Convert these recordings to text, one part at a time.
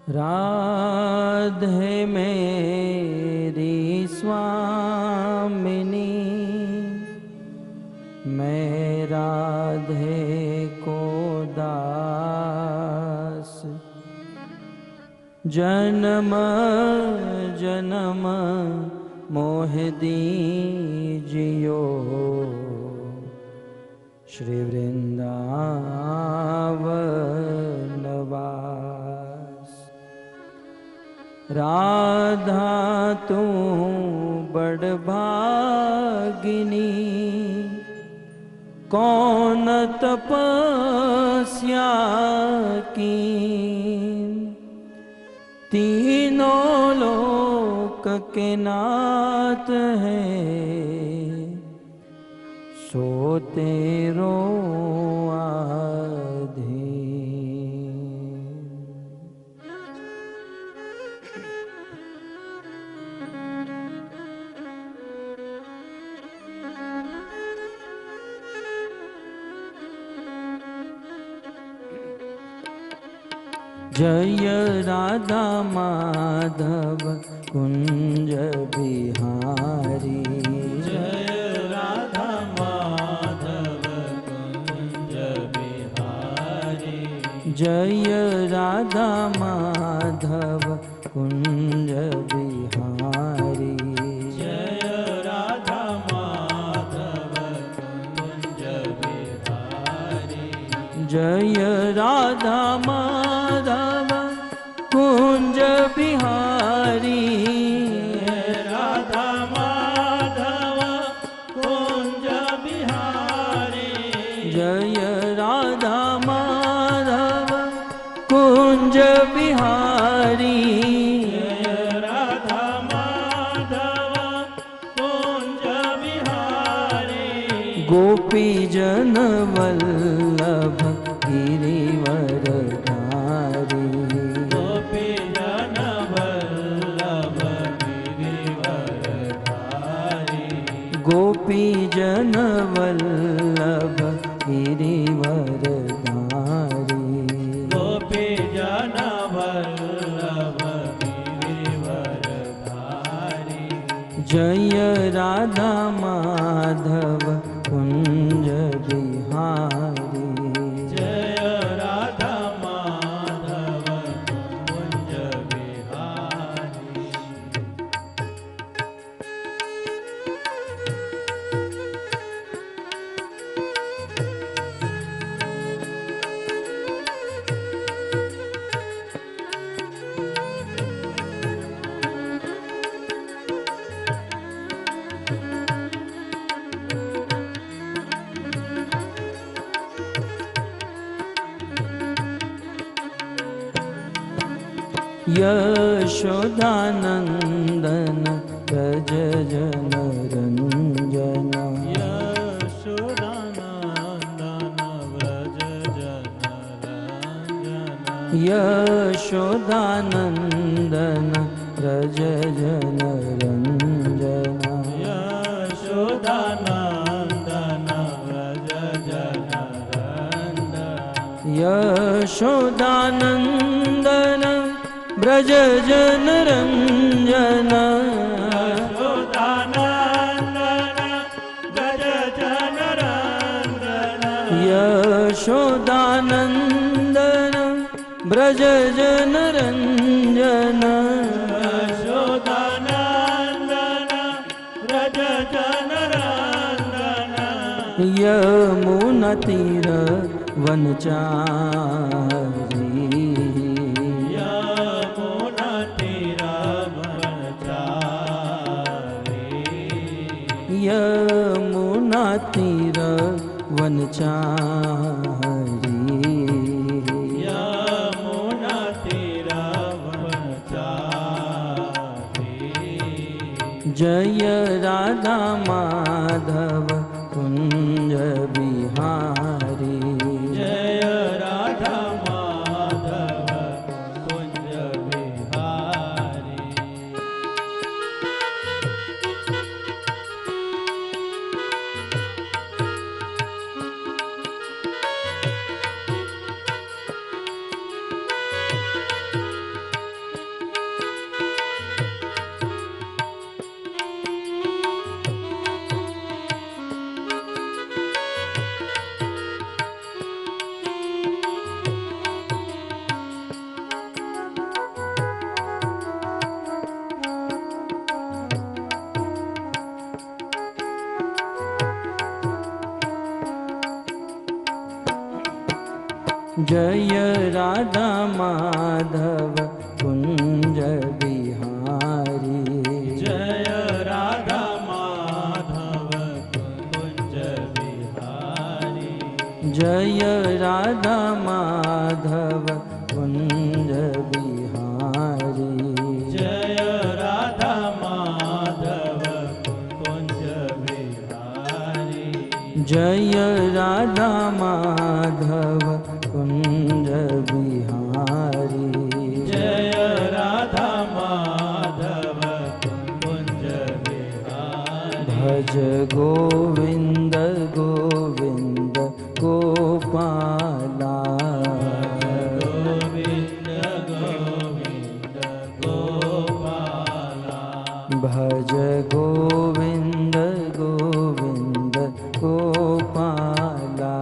राधे मेरी स्वामिनी, मैं राधे को दास। जन्म जन्म मोह दीजियो, श्री वृंदावन वास। राधा तू बड़ भागिनी, कौन तपस्या की। तीनों लोक के नाथ हैं, सो तेरो आधीन। जय राधा माधव कुंज बिहारी, जय राधा माधव कुंज बिहारी। जय राधा माधव कुंज बिहारी। जय राधा माधव कुंज बिहारी। जय राधा माधव कुंज बिहारी। राधा माधव कुंज बिहारी। जय राधा माधव कुंज बिहारी। राधा माधव कुंज बिहारी। गोपी जन वल्लभ गिरिवरधारी। गोपी जन वल्लभ गिरिवरधारी। गोपी जन वल्लभ गिरिवरधारी। गोपी जन वल्लभ गिरिवरधारी। जय राधा माधव कुंज बिहारी। जय राधा माधव कुंज बिहारी। यशोदानंदन व्रज जन रंजन। यशोदानंदन व्रज जन रंजन। यशोदानंदन व्रज जन रंजन। यशोदानंदन व्रज जन रंजन। यशोदानंदन ब्रज जन रंजन। यशोदानंदन व्रज जन रंजन। यशोदानंदन ब्रज जन रंजन। यशोदानंदन व्रज जन रंजन। यमुना तीर वनचारी। यमुना तीर वनचारी। यमुना तीर वनचारी। यमुना तीर वनचारी। जय राधा माधव कुंज बिहारी। जय राधा माधव कुंज बिहारी। जय राधा माधव कुंज बिहारी जय राधा माधव कुंज बिहारी जय राधा माधव कुंज बिहारी जय राधा माधव कुंज बिहारी जय राधा माधव कुंज बिहारी जय राधा माधव कुंज बिहारी भज गोविंद गोविंद गोपाला गोविंद गोविंद गोपाला भज गोविंद गोविंद गोपाला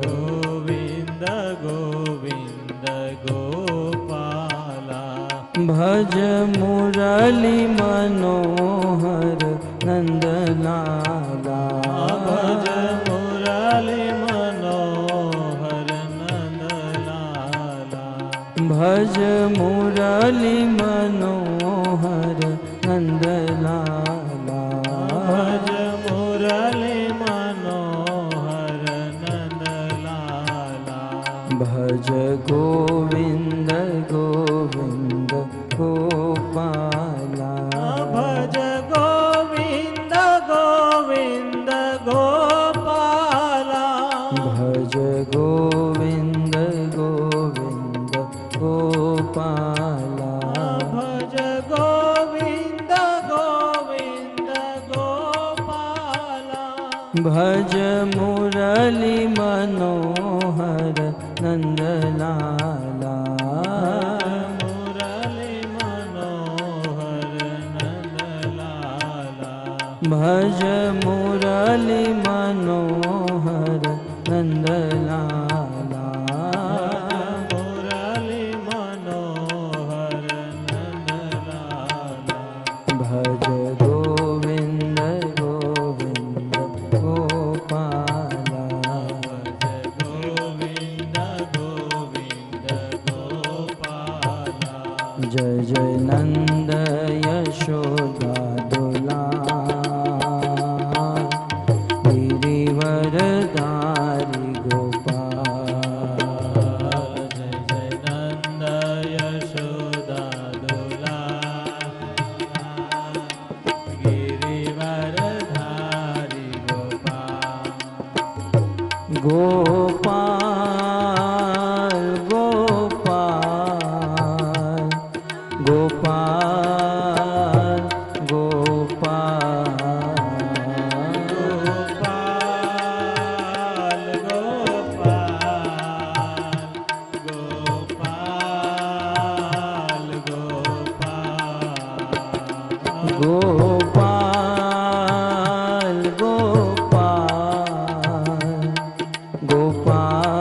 गोविंद गोविंद गोपाला भज मुरली मनोहर नंदलाला भज मुरली मनोहर नंदलाला भज मुरली मनोहर नंदलाला भज मुरली मनोहर नंदलाला भज गोविंद गोविंद गोपाला भज गोविंद गोविंद गोपाला भज गोविंद गोविंद गोपाला भज गोविंद गोविंद गोपाला भज मुरली मनोहर नंदलाला मुरली मनोहर नंदलाला भज मुरली मनोहर नंदलाला मुरली मनोहर नंदलाला भज गोविंद गोविंद गोपाला भज गोविंद गोविंद गोपाला जय जय नंद यशोदा दुलार गिरिवरधारी गोपाल जय जय नंद यशोदा दुलार गिरिवरधारी गोपाल गोपाल गोपाल गोपाल गोपाल गोपाल गोपाल गोपाल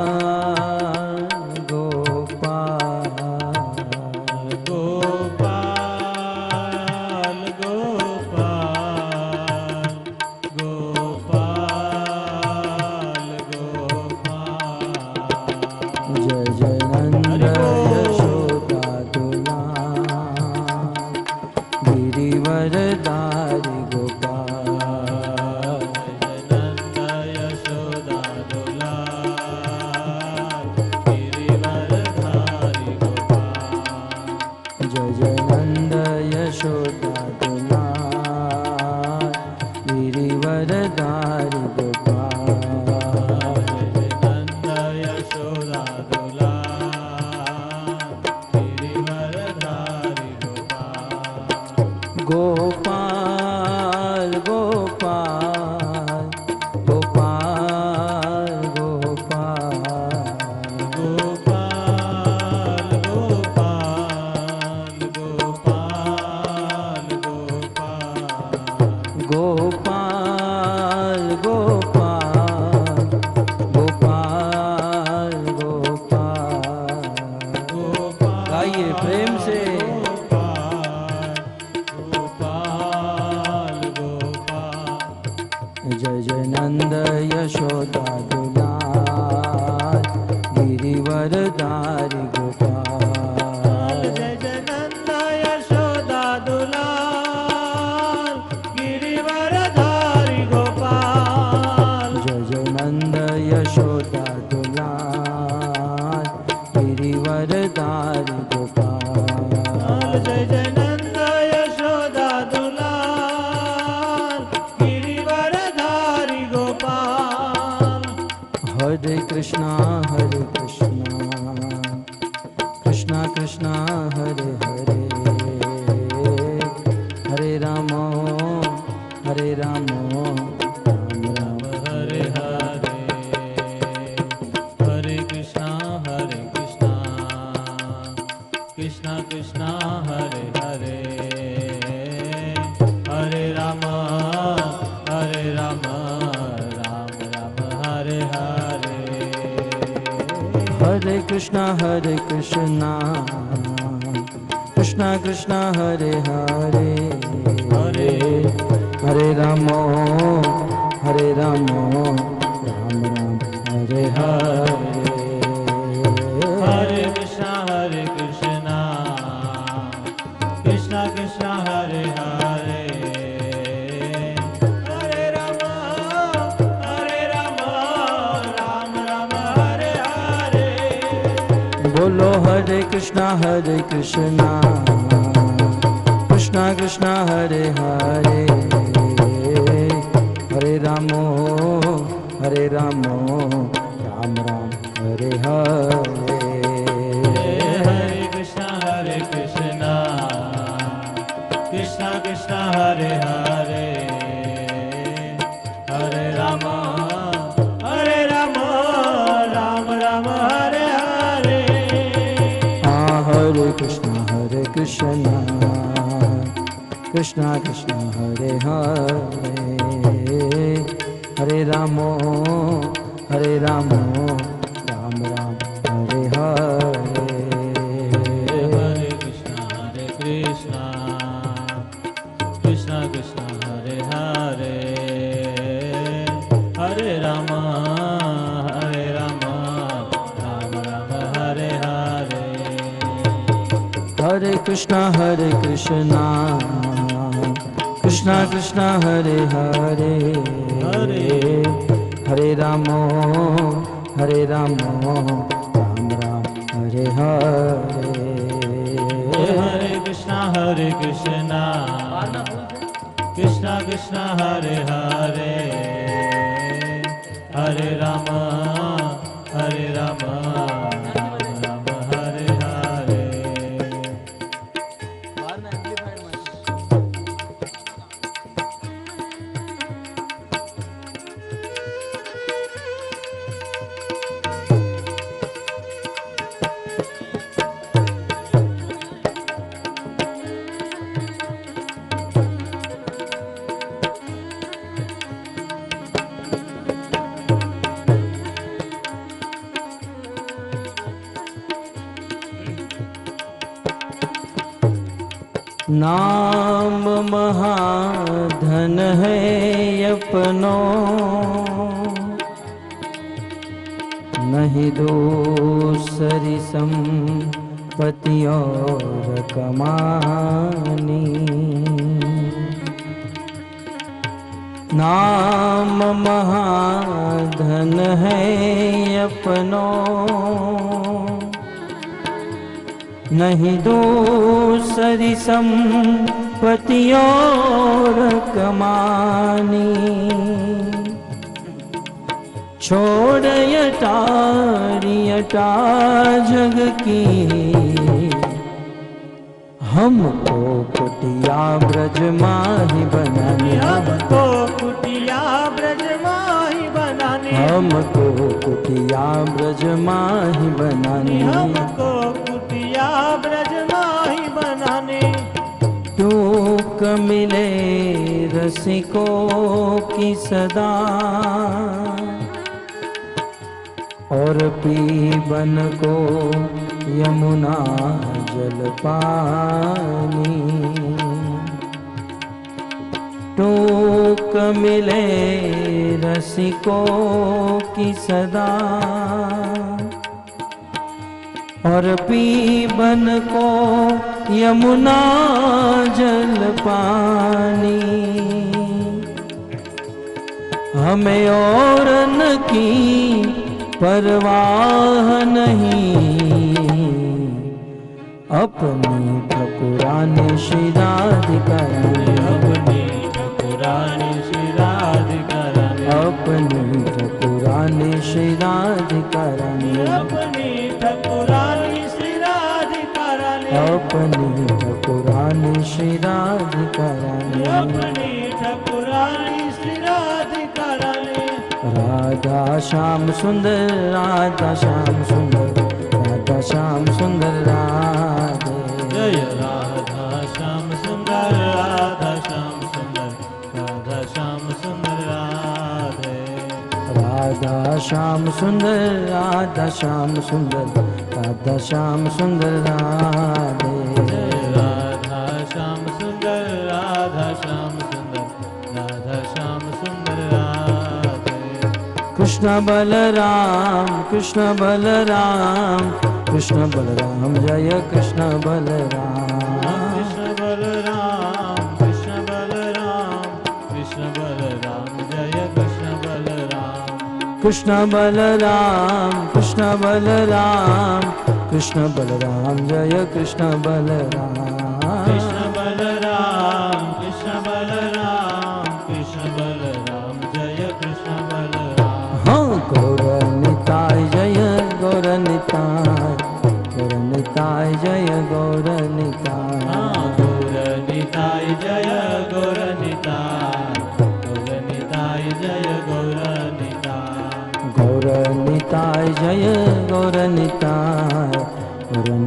गोपाल गोपाल गोपाल जय जय नंद यशोदा दुलार गिरिवरधारी गोपाल नंद यशोदा दुलार गिरिवरधारी गोपाल जय जय नंद यशोदा दुलार गिरिवरधारी गोपाल नंद यशोदा दुलार गिरिवरधारी गोपाल गोपाल गोपाल गोपाल गोपाल गोपाल गोपाल गोपाल गोपाल गोपाल गोपाल गोपाल गोपाल गाइए प्रेम से जय जय नंद यशोदा दुलार कृष्णा हरे हरे हरे राम राम राम हरे हरे हरे कृष्णा कृष्णा कृष्णा हरे हरे हरे राम राम राम हरे हरे हरे कृष्णा कृष्णा कृष्णा हरे हरे हरे राम राम राम हरे हरे हरे कृष्णा कृष्णा कृष्णा हरे हरे हरे राम राम राम हरे हरे बोलो हरे कृष्णा कृष्णा कृष्णा हरे हरे हरे राम राम राम हरे हरे हरे कृष्णा कृष्णा कृष्णा हरे हरे हरे राम राम राम हरे हरे हरे कृष्णा कृष्णा हरे हरे हरे राम राम राम हरे हरे हरे कृष्णा कृष्णा हरे हरे हरे राम राम राम हरे हरे हरे कृष्णा कृष्णा हरे हरे हरे राम राम राम हरे हरे हरे कृष्णा कृष्णा हरे हरे हरे राम राम राम हरे हरे नाम महाधन है अपनो नहीं दूसरी संपत्ति और कमानी। नाम महाधन है अपनो नहीं दूसरी संपत्ति और कमानी। छोड़ यटा जग की हमको कुटिया ब्रज माही बनानी। हमको कुटिया ब्रज माही बनानी। हमको कुटिया ब्रज माही बनानी। हमको कुटिया ब्रज माही बनानी। टूक मिले रसिकों की सदा और पीबन को यमुना जल पानी। टूक मिले रसिकों की सदा और पीबन को यमुना जल पानी। हमें और न की परवाह नहीं, अपनी ठकुरानी श्री राधिकारानी। अपनी ठकुरानी श्री राधिकारानी। अपनी ठकुरानी श्री राधिकारानी। अपनी ठकुरानी श्री राधिकारानी। अपनी ठाकुरानी श्री राधिका रानी अपनी ठाकुरानी श्री राधिका रानी राधा श्याम सुंदर राधा श्याम सुंदर राधा श्याम सुंदर राधे जय राधा श्याम सुंदर राधा श्याम सुंदर राधा श्याम सुंदर राधे राधा श्याम सुंदर राधा श्याम सुंदर राधा श्याम सुंदर राधे जय राधा श्याम सुंदर राधा श्याम सुंदर राधा श्याम सुंदर राधे कृष्ण बलराम कृष्ण बलराम कृष्ण बलराम जय कृष्ण बलराम कृष्ण बलराम कृष्ण बलराम कृष्ण बलराम जय कृष्ण बलराम कृष्ण बलराम कृष्ण बलराम कृष्ण बलराम जय कृष्ण बलराम कृष्ण बलराम कृष्ण बलराम कृष्ण बलराम जय कृष्ण बलराम हाँ गौर निताय जय गौर निताय जय गौर निताय गौर निताय जय गौर निताय गौर निताय जय गौर निताय गौर निताय जय गौर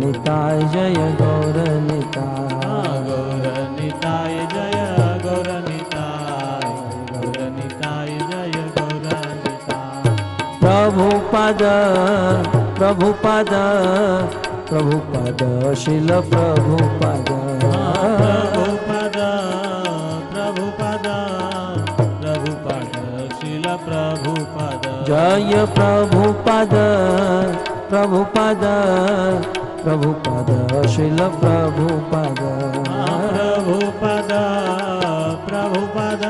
निताय जय गौर निताय गौर निताय जय गौर निताय गौर निताय जय गौर निताय प्रभुपद प्रभुपद प्रभुपद शिल प्रभुपद प्रभुपद प्रभुपद प्रभुपद शिल प्रभुपद जय प्रभुपद प्रभुपद प्रभुपद शिल प्रभुपद प्रभुपद प्रभुपद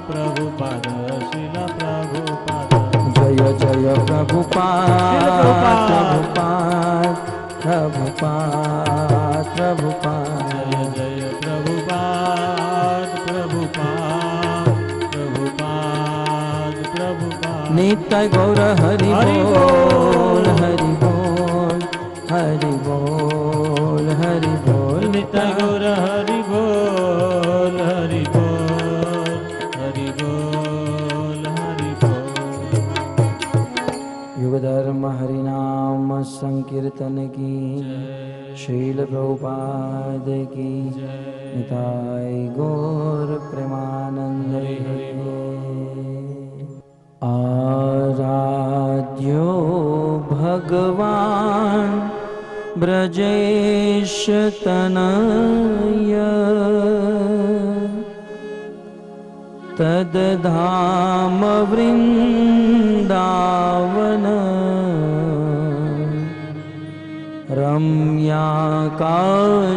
प्रभुपद शिल प्रभुपद जय जय प्रभुपाद प्रभुपाद प्रभुपाद प्रभुपाद जय जय प्रभुपाद प्रभुपाद प्रभुपाद प्रभुपाद नित्य गौर हरि बोल हरि बोल हरि बोल हरि बोल नित्य गौर हरि बोल हरि बोल हरि बोल हरि बोल युगधर्म हरिनाम संकीर्तन की शील प्रभुपाद की निताय गौर प्रेमानंद आराध्यो भगवान ब्रजेश तनय तद्धाम वृंदावन रम्या काचिदुपासना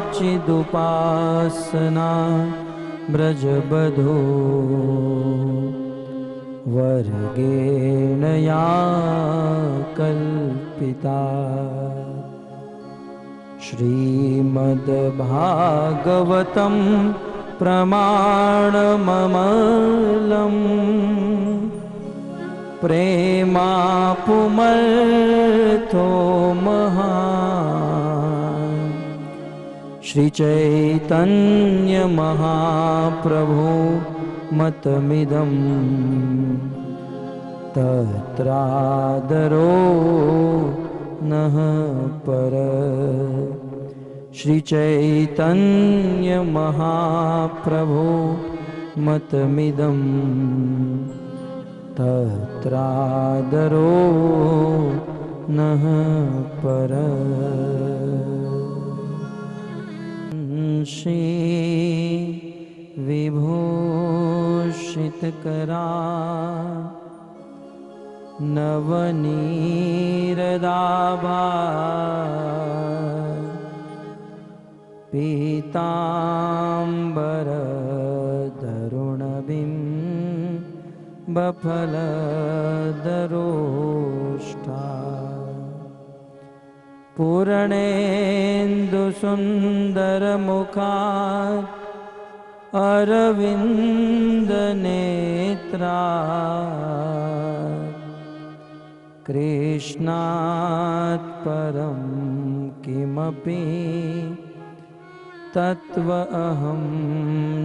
ब्रजबधो वर्गेण या कल्पिता श्रीमद्भागवतं प्रमाणममलम् प्रेमापुमर्थो महान् श्रीचैतन्य महाप्रभु मतमिदं तत्रादरो नः पर श्रीचैतन्य महाप्रभु मतमिदं तत्रादरो नः पर श्री विभूषितकरा नवनीरदाभा पीताम्बर तरुणबिम्बफलदरोष्ठा पूर्णेन्दुसुन्दरमुखात् अरविन्दनेत्रा कृष्णात् परं किमपि तत्व अहं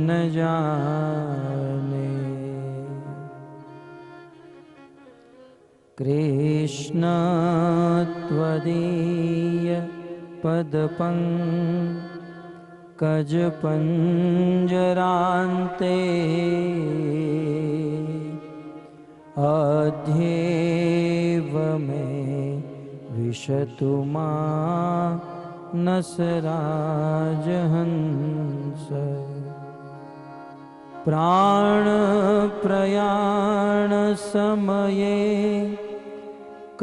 न जाने। कृष्ण त्वदीय पदपङ्कज पंजरान्ते अध्येव मे विशतु मानसराजहंस। प्राण प्रयाण समये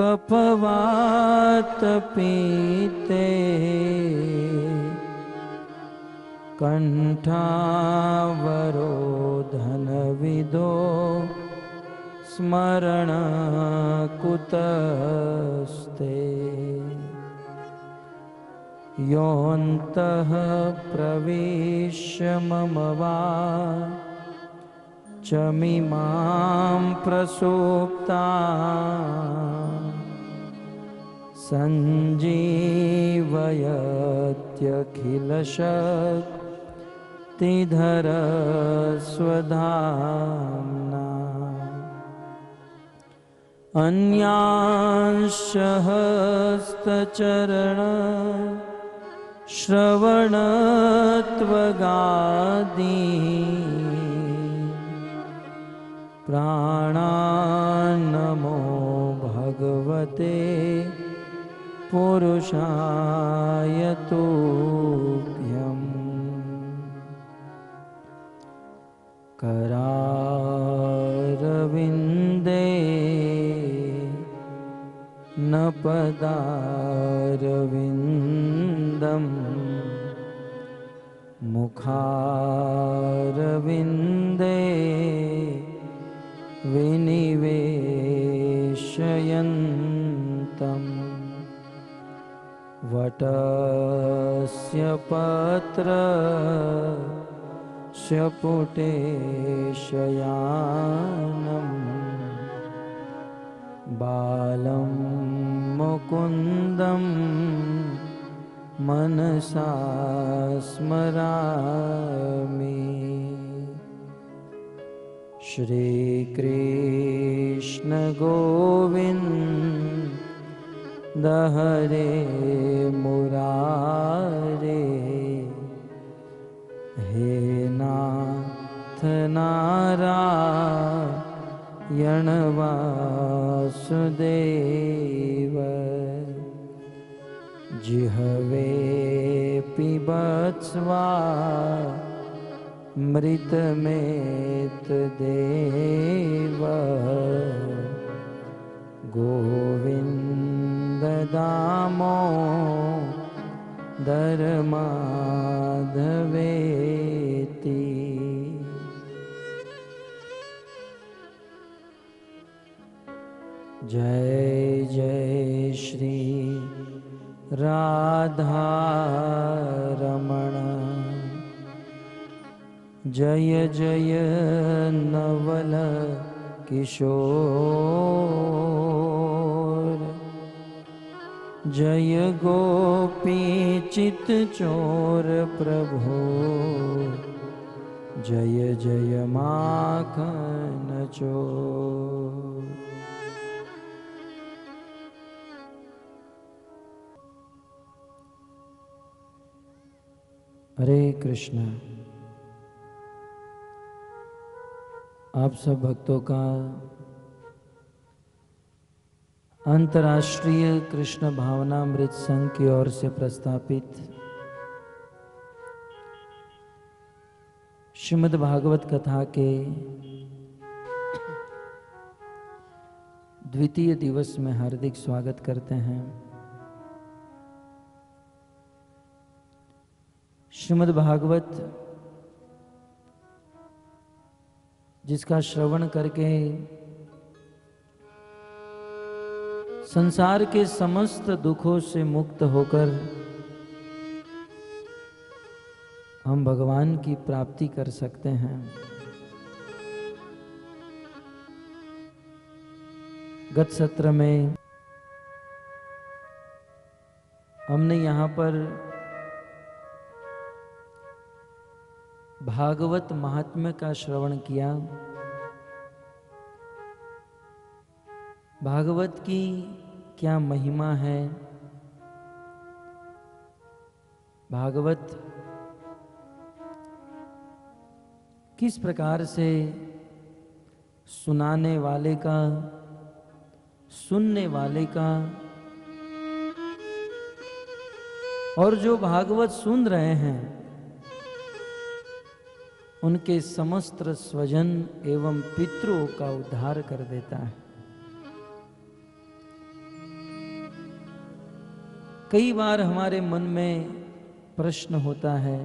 कफवात पीते कंठावरोधन विदो स्मरण कुतस्ते। योऽन्तः प्रविश्य मम वाचमिमां प्रसुप्ता सञ्जीवयत्यखिलशक्तिधरस्वधाम्ना। अन्यांश्च हस्तचरण श्रवणत्वगादीन् प्राणान्नमो भगवते पुरुषाय तुभ्यम्। करारविन्दे न पदारविन्दम् मुखारविन्दे विनिवेशयन्तम्। वटस्य पत्रस्य पुटे शयानम् बालं मुकुन्दं मनसा स्मरामि। श्रीकृष्ण गोविन्द हरे मुरारे हे नाथ नारायण वासुदेव। जिह्वे पिबत्स्वामृतमेतदेव गोविन्द दामोदर माधवेति। जय जय श्री राधा रमण। जय जय नवल किशोर। जय गोपी चित चोर प्रभु। जय जय माखन चोर। हरे कृष्ण। आप सब भक्तों का अंतर्राष्ट्रीय कृष्ण भावनामृत संघ की ओर से प्रस्तापित श्रीमद् भागवत कथा के द्वितीय दिवस में हार्दिक स्वागत करते हैं। श्रीमद् भागवत जिसका श्रवण करके संसार के समस्त दुखों से मुक्त होकर हम भगवान की प्राप्ति कर सकते हैं। गत सत्र में हमने यहाँ पर भागवत महात्म्य का श्रवण किया। भागवत की क्या महिमा है, भागवत किस प्रकार से सुनाने वाले का, सुनने वाले का और जो भागवत सुन रहे हैं उनके समस्त स्वजन एवं पितरों का उद्धार कर देता है। कई बार हमारे मन में प्रश्न होता है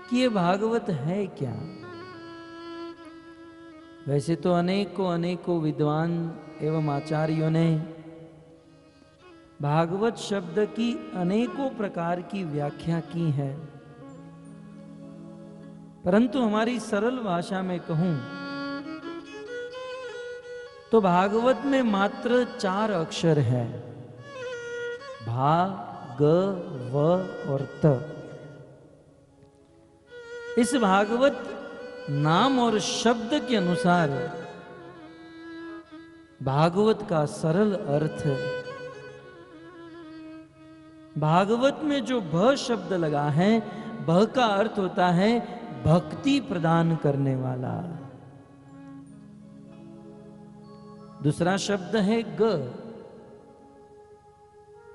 कि ये भागवत है क्या। वैसे तो अनेकों विद्वान एवं आचार्यों ने भागवत शब्द की अनेकों प्रकार की व्याख्या की है, परंतु हमारी सरल भाषा में कहूं तो भागवत में मात्र 4 अक्षर है, भा, ग, व और त। इस भागवत नाम और शब्द के अनुसार भागवत का सरल अर्थ, भागवत में जो भ शब्द लगा है, भ का अर्थ होता है भक्ति प्रदान करने वाला। दूसरा शब्द है ग,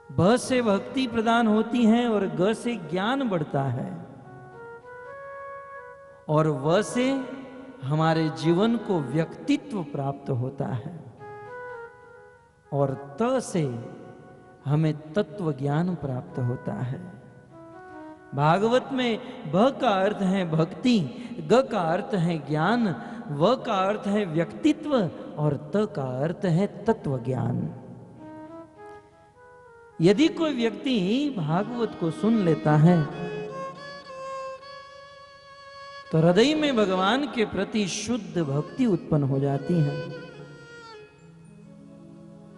भ से भक्ति प्रदान होती है और ग से ज्ञान बढ़ता है, और व से हमारे जीवन को व्यक्तित्व प्राप्त होता है, और त से हमें तत्व ज्ञान प्राप्त होता है। भागवत में भ का अर्थ है भक्ति, ग का अर्थ है ज्ञान, व का अर्थ है व्यक्तित्व और त का अर्थ है तत्व ज्ञान। यदि कोई व्यक्ति भागवत को सुन लेता है तो हृदय में भगवान के प्रति शुद्ध भक्ति उत्पन्न हो जाती है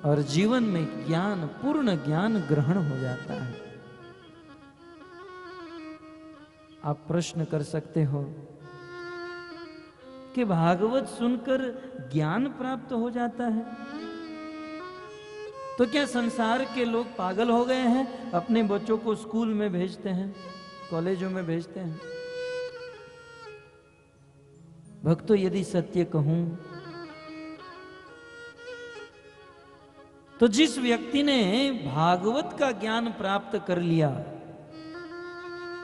और जीवन में ज्ञान, पूर्ण ज्ञान ग्रहण हो जाता है। आप प्रश्न कर सकते हो कि भागवत सुनकर ज्ञान प्राप्त हो जाता है, तो क्या संसार के लोग पागल हो गए हैं? अपने बच्चों को स्कूल में भेजते हैं, कॉलेजों में भेजते हैं। भक्तों, यदि सत्य कहूं तो जिस व्यक्ति ने भागवत का ज्ञान प्राप्त कर लिया,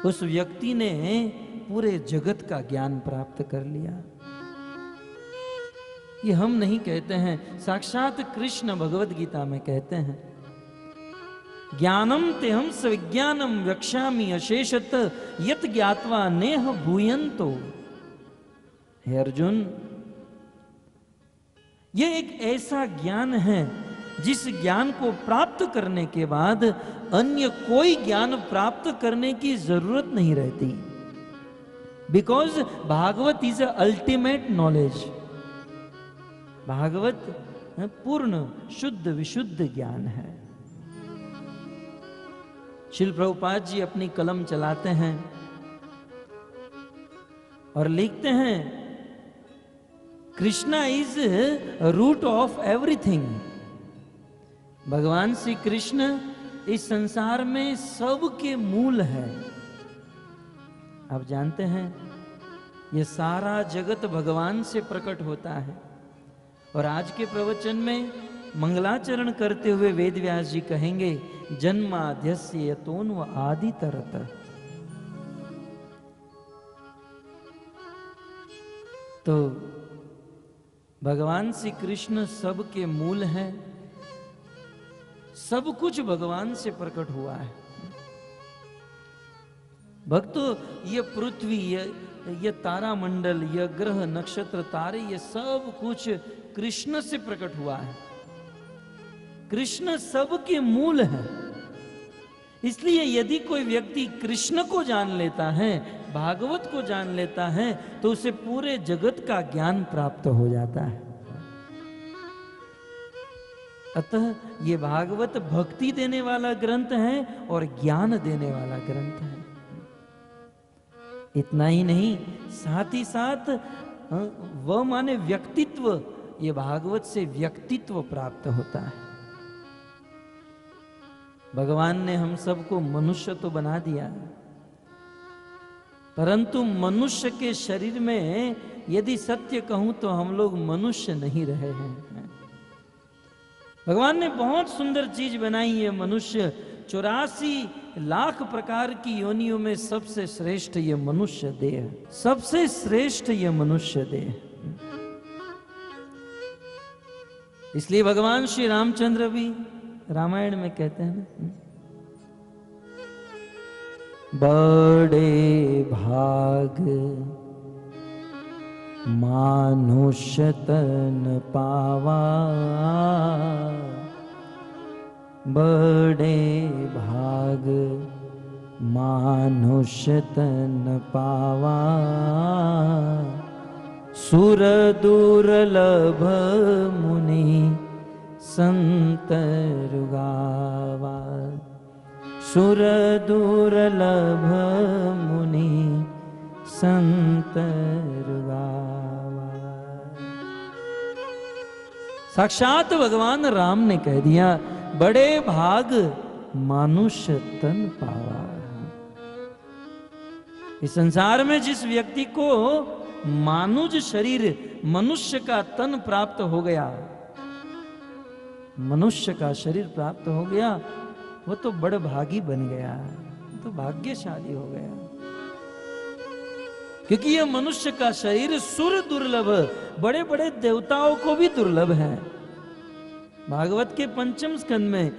उस व्यक्ति ने पूरे जगत का ज्ञान प्राप्त कर लिया। ये हम नहीं कहते हैं, साक्षात कृष्ण भगवद गीता में कहते हैं, ज्ञानम तेहम सविज्ञानम वक्ष्यामि अशेषत यत ज्ञात्वा नेह भूयंतो। हे अर्जुन, ये एक ऐसा ज्ञान है जिस ज्ञान को प्राप्त करने के बाद अन्य कोई ज्ञान प्राप्त करने की जरूरत नहीं रहती, because Bhagwat is ultimate knowledge. Bhagwat पूर्ण शुद्ध विशुद्ध ज्ञान है। श्रील प्रभुपाद जी अपनी कलम चलाते हैं और लिखते हैं, Krishna is root of everything. भगवान श्री कृष्ण इस संसार में सबके मूल है। आप जानते हैं, ये सारा जगत भगवान से प्रकट होता है। और आज के प्रवचन में मंगलाचरण करते हुए वेद व्यास जी कहेंगे, जन्माद्यस्य यतोन्व आदि तरत। तो भगवान श्री कृष्ण सबके मूल हैं, सब कुछ भगवान से प्रकट हुआ है। भक्तों, ये पृथ्वी, ये तारामंडल, ये ग्रह नक्षत्र तारे, ये सब कुछ कृष्ण से प्रकट हुआ है। कृष्ण सबके मूल है। इसलिए यदि कोई व्यक्ति कृष्ण को जान लेता है, भागवत को जान लेता है, तो उसे पूरे जगत का ज्ञान प्राप्त हो जाता है। अतः ये भागवत भक्ति देने वाला ग्रंथ है और ज्ञान देने वाला ग्रंथ है। इतना ही नहीं, साथ ही साथ वह माने व्यक्तित्व, ये भागवत से व्यक्तित्व प्राप्त होता है। भगवान ने हम सबको मनुष्य तो बना दिया, परंतु मनुष्य के शरीर में यदि सत्य कहूं तो हम लोग मनुष्य नहीं रहे हैं। भगवान ने बहुत सुंदर चीज बनाई है मनुष्य। 84 लाख प्रकार की योनियों में सबसे श्रेष्ठ ये मनुष्य देह, सबसे श्रेष्ठ ये मनुष्य देह। इसलिए भगवान श्री रामचंद्र भी रामायण में कहते हैं ना, बड़े भाग मानुष्य तन पावा, बड़े भाग मानुष्य तन पावा, सुर दुर्लभ मुनि संत रुगावा, सुर दुर्लभ मुनि संत रुगावा। साक्षात भगवान राम ने कह दिया, बड़े भाग मानुष्य तन पावा। इस संसार में जिस व्यक्ति को मानुष शरीर, मनुष्य का तन प्राप्त हो गया, मनुष्य का शरीर प्राप्त हो गया, वो तो बड़ भागी बन गया, तो भाग्यशाली हो गया। क्योंकि यह मनुष्य का शरीर सुर दुर्लभ, बड़े बड़े देवताओं को भी दुर्लभ है। भागवत के 5वें स्कंद में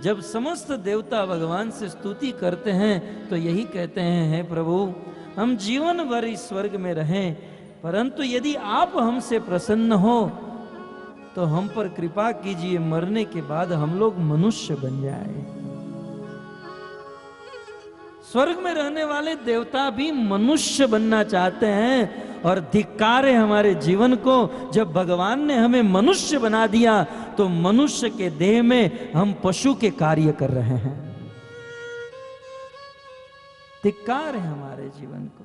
जब समस्त देवता भगवान से स्तुति करते हैं तो यही कहते हैं, हे प्रभु, हम जीवन भर इस स्वर्ग में रहें, परंतु यदि आप हमसे प्रसन्न हो तो हम पर कृपा कीजिए, मरने के बाद हम लोग मनुष्य बन जाए। स्वर्ग में रहने वाले देवता भी मनुष्य बनना चाहते हैं, और धिक्कार है हमारे जीवन को, जब भगवान ने हमें मनुष्य बना दिया तो मनुष्य के देह में हम पशु के कार्य कर रहे हैं। धिक्कार है हमारे जीवन को।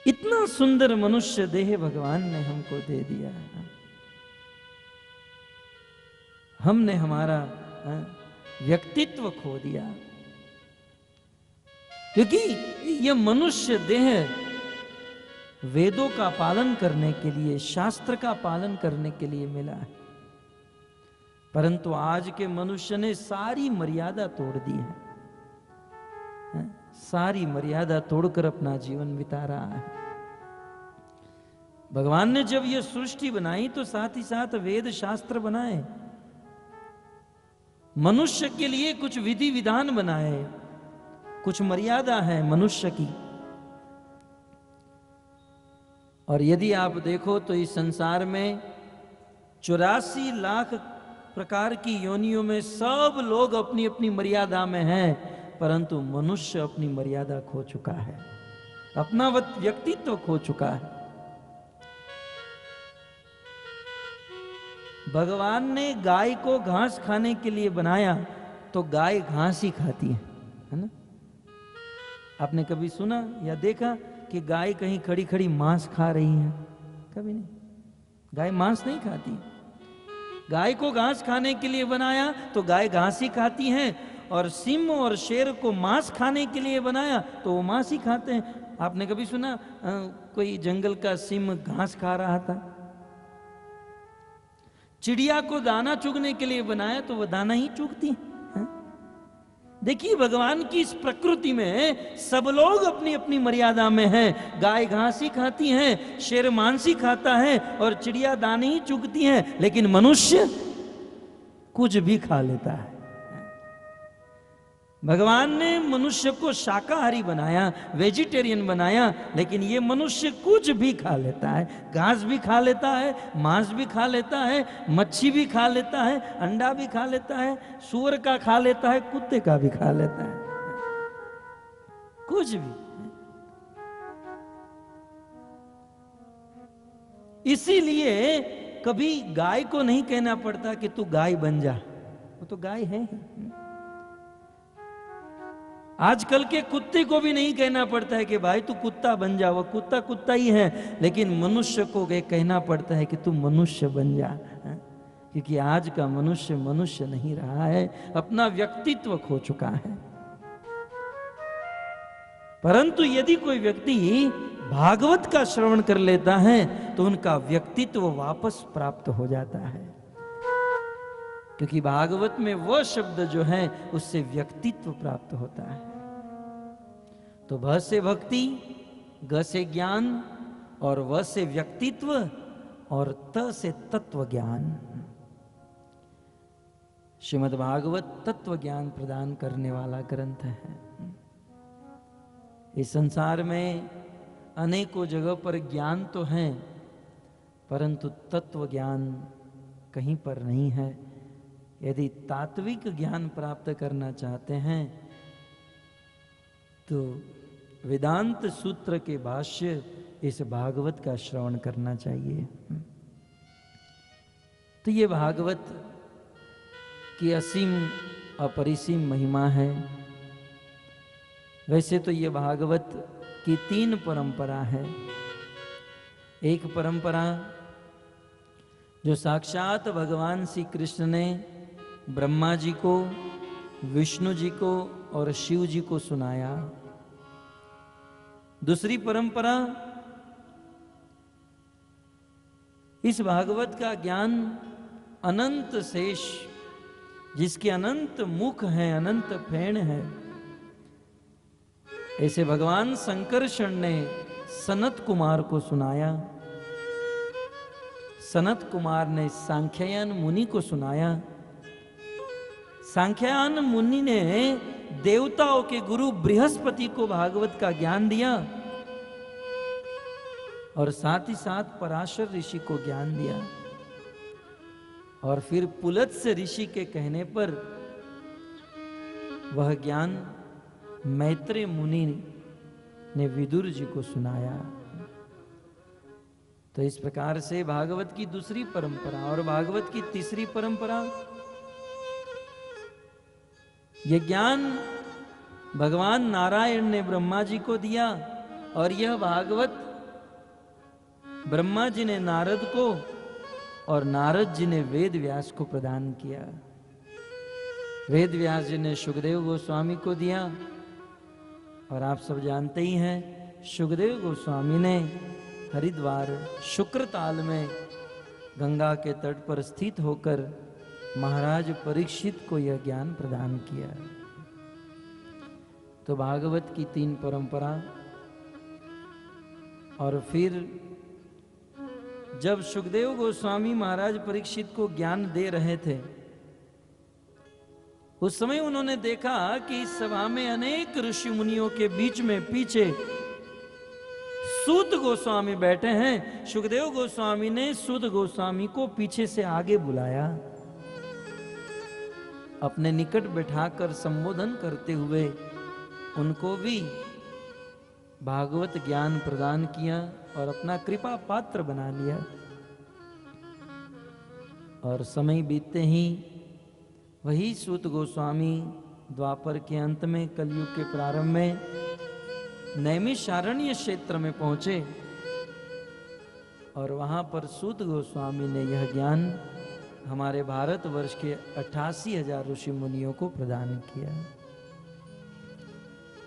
इतना सुंदर मनुष्य देह भगवान ने हमको दे दिया, हमने हमारा व्यक्तित्व खो दिया। क्योंकि यह मनुष्य देह वेदों का पालन करने के लिए, शास्त्र का पालन करने के लिए मिला है, परंतु आज के मनुष्य ने सारी मर्यादा तोड़ दी है, सारी मर्यादा तोड़कर अपना जीवन बिता रहा है। भगवान ने जब यह सृष्टि बनाई तो साथ ही साथ वेद शास्त्र बनाए, मनुष्य के लिए कुछ विधि विधान बनाए, कुछ मर्यादा है मनुष्य की। और यदि आप देखो तो इस संसार में 84 लाख प्रकार की योनियों में सब लोग अपनी अपनी मर्यादा में हैं, परंतु मनुष्य अपनी मर्यादा खो चुका है, अपना व्यक्तित्व खो चुका है। भगवान ने गाय को घास खाने के लिए बनाया तो गाय घास ही खाती है ना? आपने कभी सुना या देखा कि गाय कहीं खड़ी खड़ी मांस खा रही है? कभी नहीं। गाय मांस नहीं खाती। गाय को घास खाने के लिए बनाया तो गाय घास ही खाती हैं, और सिंह और शेर को मांस खाने के लिए बनाया तो वो मांस ही खाते हैं। आपने कभी सुना कोई जंगल का सिंह घास खा रहा था? चिड़िया को दाना चुगने के लिए बनाया तो वह दाना ही चुगती है। देखिए, भगवान की इस प्रकृति में सब लोग अपनी अपनी मर्यादा में हैं। गाय घास ही खाती है, शेर मांस ही खाता है, और चिड़िया दाने ही चुगती हैं, लेकिन मनुष्य कुछ भी खा लेता है। भगवान ने मनुष्य को शाकाहारी बनाया, वेजिटेरियन बनाया, लेकिन ये मनुष्य कुछ भी खा लेता है। घास भी खा लेता है, मांस भी खा लेता है, मच्छी भी खा लेता है, अंडा भी खा लेता है, सूअर का खा लेता है, कुत्ते का भी खा लेता है, कुछ भी। इसीलिए कभी गाय को नहीं कहना पड़ता कि तू गाय बन जा, वो तो गाय है। आजकल के कुत्ते को भी नहीं कहना पड़ता है कि भाई तू कुत्ता बन जा, वो कुत्ता कुत्ता ही है। लेकिन मनुष्य को कहना पड़ता है कि तू मनुष्य बन जा, क्योंकि आज का मनुष्य मनुष्य नहीं रहा है, अपना व्यक्तित्व खो चुका है। परंतु यदि कोई व्यक्ति भागवत का श्रवण कर लेता है तो उनका व्यक्तित्व वापस प्राप्त हो जाता है, क्योंकि भागवत में वह शब्द जो है उससे व्यक्तित्व प्राप्त होता है। तो भ से भक्ति, ग से ज्ञान और व से व्यक्तित्व और त से तत्व ज्ञान। श्रीमद् भागवत तत्व ज्ञान प्रदान करने वाला ग्रंथ है। इस संसार में अनेकों जगह पर ज्ञान तो है, परंतु तत्व ज्ञान कहीं पर नहीं है। यदि तात्विक ज्ञान प्राप्त करना चाहते हैं तो वेदांत सूत्र के भाष्य इस भागवत का श्रवण करना चाहिए। तो ये भागवत की असीम अपरिसीम महिमा है। वैसे तो ये भागवत की 3 परंपरा है। एक परंपरा जो साक्षात भगवान श्री कृष्ण ने ब्रह्मा जी को, विष्णु जी को और शिव जी को सुनाया। दूसरी परंपरा इस भागवत का ज्ञान अनंत शेष, जिसके अनंत मुख हैं, अनंत फेण है, ऐसे भगवान शंकरषण ने सनत कुमार को सुनाया। सनत कुमार ने सांख्यायन मुनि को सुनाया। सांख्यायन मुनि ने देवताओं के गुरु बृहस्पति को भागवत का ज्ञान दिया और साथ ही साथ पराशर ऋषि को ज्ञान दिया। और फिर पुलत्स्य ऋषि के कहने पर वह ज्ञान मैत्रेय मुनि ने विदुर जी को सुनाया। तो इस प्रकार से भागवत की दूसरी परंपरा और भागवत की तीसरी परंपरा, यह ज्ञान भगवान नारायण ने ब्रह्मा जी को दिया और यह भागवत ब्रह्मा जी ने नारद को और नारद जी ने वेद व्यास को प्रदान किया। वेद व्यास जी ने सुखदेव गोस्वामी को दिया और आप सब जानते ही हैं सुखदेव गोस्वामी ने हरिद्वार शुक्रताल में गंगा के तट पर स्थित होकर महाराज परीक्षित को यह ज्ञान प्रदान किया। तो भागवत की 3 परंपरा। और फिर जब सुखदेव गोस्वामी महाराज परीक्षित को ज्ञान दे रहे थे, उस समय उन्होंने देखा कि इस सभा में अनेक ऋषि मुनियों के बीच में पीछे सूत गोस्वामी बैठे हैं। सुखदेव गोस्वामी ने सूत गोस्वामी को पीछे से आगे बुलाया, अपने निकट बैठाकर संबोधन करते हुए उनको भी भागवत ज्ञान प्रदान किया और अपना कृपा पात्र बना लिया। और समय बीतते ही वही सूत गोस्वामी द्वापर के अंत में, कलयुग के प्रारंभ में नैमिषारण्य क्षेत्र में पहुंचे और वहां पर सूत गोस्वामी ने यह ज्ञान हमारे भारतवर्ष के 88,000 ऋषि मुनियों को प्रदान किया।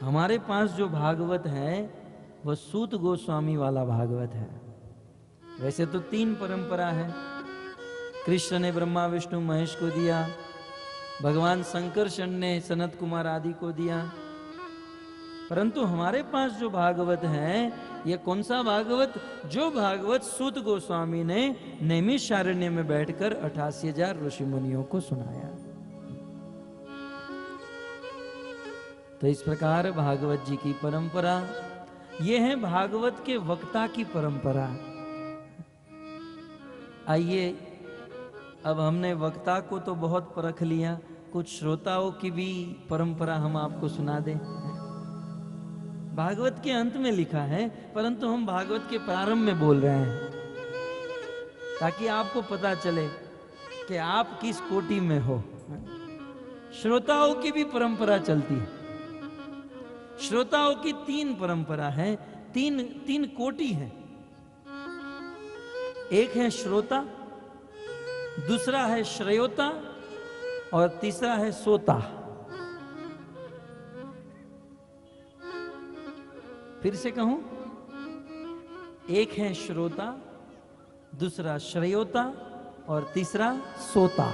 हमारे पास जो भागवत है वह सूत गोस्वामी वाला भागवत है। वैसे तो 3 परंपरा है। कृष्ण ने ब्रह्मा विष्णु महेश को दिया, भगवान शंकरषण ने सनत कुमार आदि को दिया, परंतु हमारे पास जो भागवत है यह कौन सा भागवत? जो भागवत सूत गोस्वामी ने नैमिषारण्य में बैठकर 88,000 ऋषि मुनियों को सुनाया। तो इस प्रकार भागवत जी की परंपरा, यह है भागवत के वक्ता की परंपरा। आइए अब हमने वक्ता को तो बहुत परख लिया, कुछ श्रोताओं की भी परंपरा हम आपको सुना दें। भागवत के अंत में लिखा है, परंतु हम भागवत के प्रारंभ में बोल रहे हैं ताकि आपको पता चले कि आप किस कोटि में हो। श्रोताओं की भी परंपरा चलती है। श्रोताओं की 3 परंपरा है, तीन कोटि है। एक है श्रोता, दूसरा है श्रेयोता और तीसरा है सोता। फिर से कहूं, एक है श्रोता, दूसरा श्रेयोता और तीसरा सोता।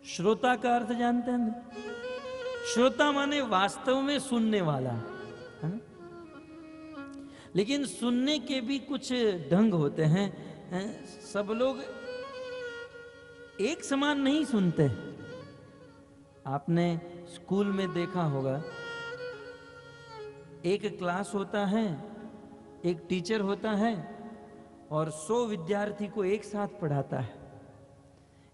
श्रोता का अर्थ जानते हैं ना? श्रोता माने वास्तव में सुनने वाला, है ना? लेकिन सुनने के भी कुछ ढंग होते हैं। सब लोग एक समान नहीं सुनते। आपने स्कूल में देखा होगा, एक क्लास होता है, एक टीचर होता है और 100 विद्यार्थी को एक साथ पढ़ाता है।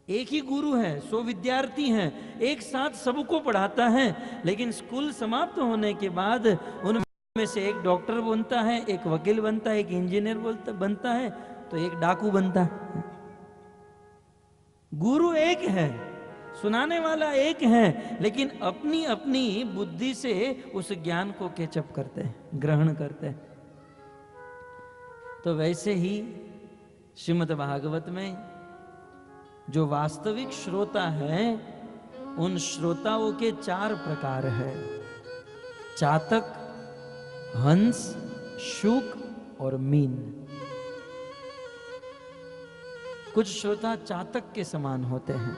एक ही गुरु है, 100 विद्यार्थी हैं, एक साथ सबको पढ़ाता है। लेकिन स्कूल समाप्त होने के बाद उनमें से एक डॉक्टर बनता है, एक वकील बनता है, एक इंजीनियर बनता है, तो एक डाकू बनता है। गुरु एक है, सुनाने वाला एक है, लेकिन अपनी अपनी बुद्धि से उस ज्ञान को कैचअप करते हैं, ग्रहण करते हैं। तो वैसे ही श्रीमद् भागवत में जो वास्तविक श्रोता है, उन श्रोताओं के 4 प्रकार हैं: चातक, हंस, शुक और मीन। कुछ श्रोता चातक के समान होते हैं।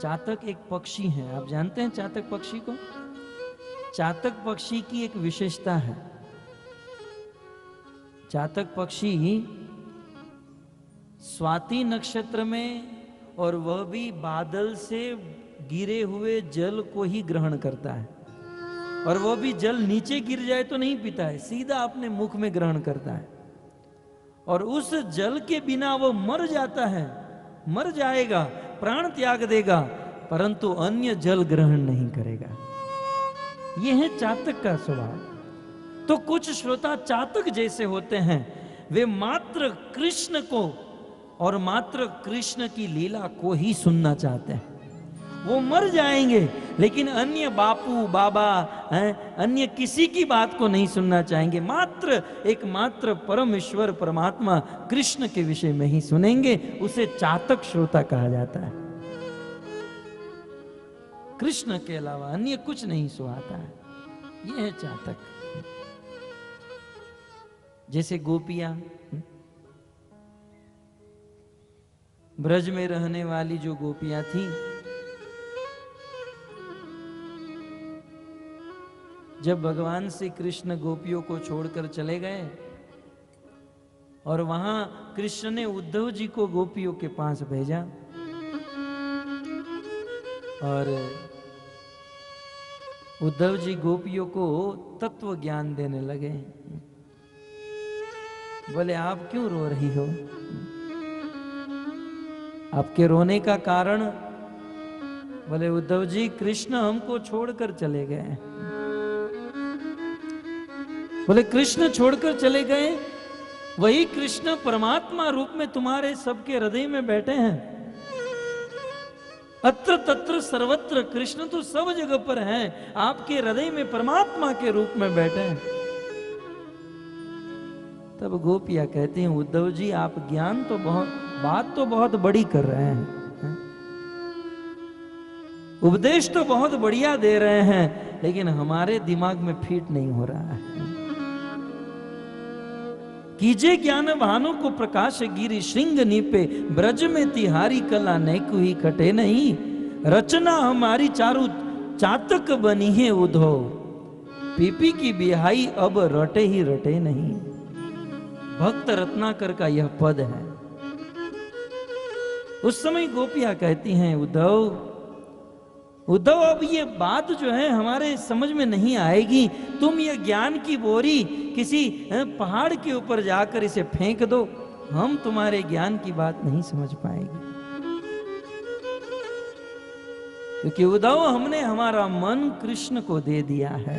चातक एक पक्षी है, आप जानते हैं चातक पक्षी को? चातक पक्षी की एक विशेषता है। चातक पक्षी स्वाति नक्षत्र में, और वह भी बादल से गिरे हुए जल को ही ग्रहण करता है। और वह भी जल नीचे गिर जाए तो नहीं पीता है, सीधा अपने मुख में ग्रहण करता है। और उस जल के बिना वो मर जाता है, मर जाएगा, प्राण त्याग देगा, परंतु अन्य जल ग्रहण नहीं करेगा। यह है चातक का स्वभाव। तो कुछ श्रोता चातक जैसे होते हैं, वे मात्र कृष्ण को और मात्र कृष्ण की लीला को ही सुनना चाहते हैं। वो मर जाएंगे लेकिन अन्य बापू बाबा अन्य किसी की बात को नहीं सुनना चाहेंगे। मात्र एकमात्र परम ईश्वर परमात्मा कृष्ण के विषय में ही सुनेंगे। उसे चातक श्रोता कहा जाता है। कृष्ण के अलावा अन्य कुछ नहीं सुहाता है, यह है चातक। जैसे गोपियां, ब्रज में रहने वाली जो गोपियां थी, जब भगवान श्री कृष्ण गोपियों को छोड़कर चले गए और वहां कृष्ण ने उद्धव जी को गोपियों के पास भेजा और उद्धव जी गोपियों को तत्व ज्ञान देने लगे। बोले, आप क्यों रो रही हो? आपके रोने का कारण? बोले, उद्धव जी कृष्ण हमको छोड़कर चले गए। बोले, कृष्ण छोड़कर चले गए? वही कृष्ण परमात्मा रूप में तुम्हारे सबके हृदय में बैठे हैं। अत्र तत्र सर्वत्र, कृष्ण तो सब जगह पर हैं, आपके हृदय में परमात्मा के रूप में बैठे हैं। तब गोपियां कहती हैं, उद्धव जी आप ज्ञान तो बात तो बहुत बड़ी कर रहे हैं, उपदेश तो बहुत बढ़िया दे रहे हैं, लेकिन हमारे दिमाग में फिट नहीं हो रहा है। कीजे ज्ञान भानु को प्रकाश गिरी, श्रृंग नीपे ब्रज में तिहारी कला नैकु ही कटे नहीं। रचना हमारी चारु चातक बनी है उद्धव, पीपी की बिहाई अब रटे ही रटे नहीं। भक्त रत्नाकर का यह पद है। उस समय गोपियां कहती हैं, उद्धव अब ये बात जो है हमारे समझ में नहीं आएगी। तुम ये ज्ञान की बोरी किसी पहाड़ के ऊपर जाकर इसे फेंक दो, हम तुम्हारे ज्ञान की बात नहीं समझ पाएंगे। क्योंकि उद्धव हमने हमारा मन कृष्ण को दे दिया है।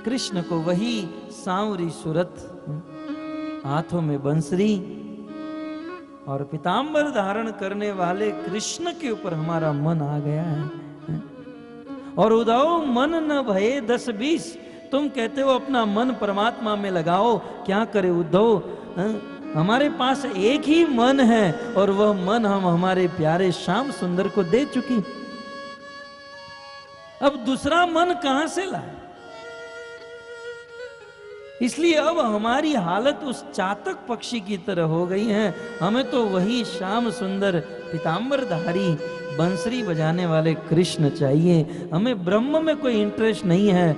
कृष्ण को वही सांवरी सूरत, हाथों में बंसरी और पीतांबर धारण करने वाले कृष्ण के ऊपर हमारा मन आ गया है। और उद्धव मन न भये 10-20, तुम कहते हो अपना मन परमात्मा में लगाओ, क्या करे उद्धव, हमारे पास एक ही मन है और वह मन हम हमारे प्यारे श्याम सुंदर को दे चुकी, अब दूसरा मन कहां से लाए। इसलिए अब हमारी हालत उस चातक पक्षी की तरह हो गई है, हमें तो वही श्याम सुंदर पीतांबरधारी बंसरी बजाने वाले कृष्ण चाहिए। हमें ब्रह्म में कोई इंटरेस्ट नहीं है,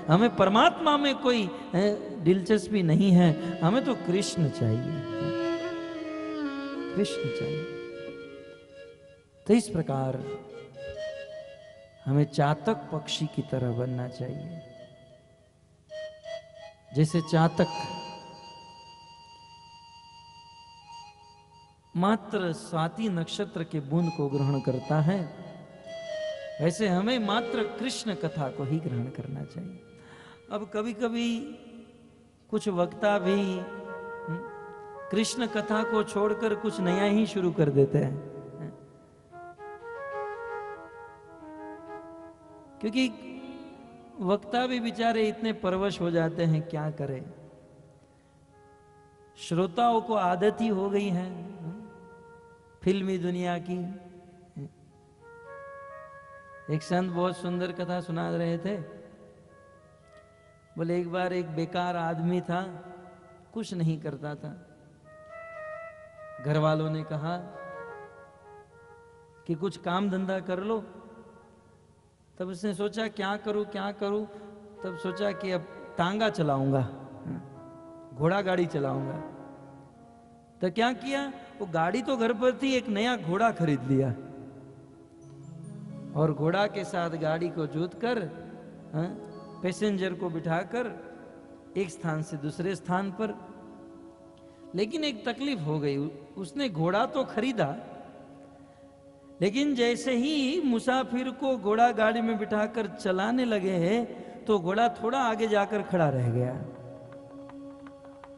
हमें परमात्मा में कोई दिलचस्पी नहीं है, हमें तो कृष्ण चाहिए, कृष्ण चाहिए। तो इस प्रकार हमें चातक पक्षी की तरह बनना चाहिए। जैसे चातक मात्र स्वाति नक्षत्र के बूंद को ग्रहण करता है, वैसे हमें मात्र कृष्ण कथा को ही ग्रहण करना चाहिए। अब कभी कभी कुछ वक्ता भी कृष्ण कथा को छोड़कर कुछ नया ही शुरू कर देते हैं, क्योंकि वक्ता भी बेचारे इतने परवश हो जाते हैं, क्या करें। श्रोताओं को आदत ही हो गई है फिल्मी दुनिया की। एक संत बहुत सुंदर कथा सुना रहे थे, बोले एक बार एक बेकार आदमी था, कुछ नहीं करता था। घर वालों ने कहा कि कुछ काम धंधा कर लो। तब उसने सोचा क्या करूं क्या करूं, तब सोचा कि अब टांगा चलाऊंगा, घोड़ा गाड़ी चलाऊंगा। तो क्या किया, वो गाड़ी तो घर पर थी, एक नया घोड़ा खरीद लिया और घोड़ा के साथ गाड़ी को जोत कर पैसेंजर को बिठाकर एक स्थान से दूसरे स्थान पर। लेकिन एक तकलीफ हो गई, उसने घोड़ा तो खरीदा, लेकिन जैसे ही मुसाफिर को घोड़ा गाड़ी में बिठाकर चलाने लगे तो घोड़ा थोड़ा आगे जाकर खड़ा रह गया।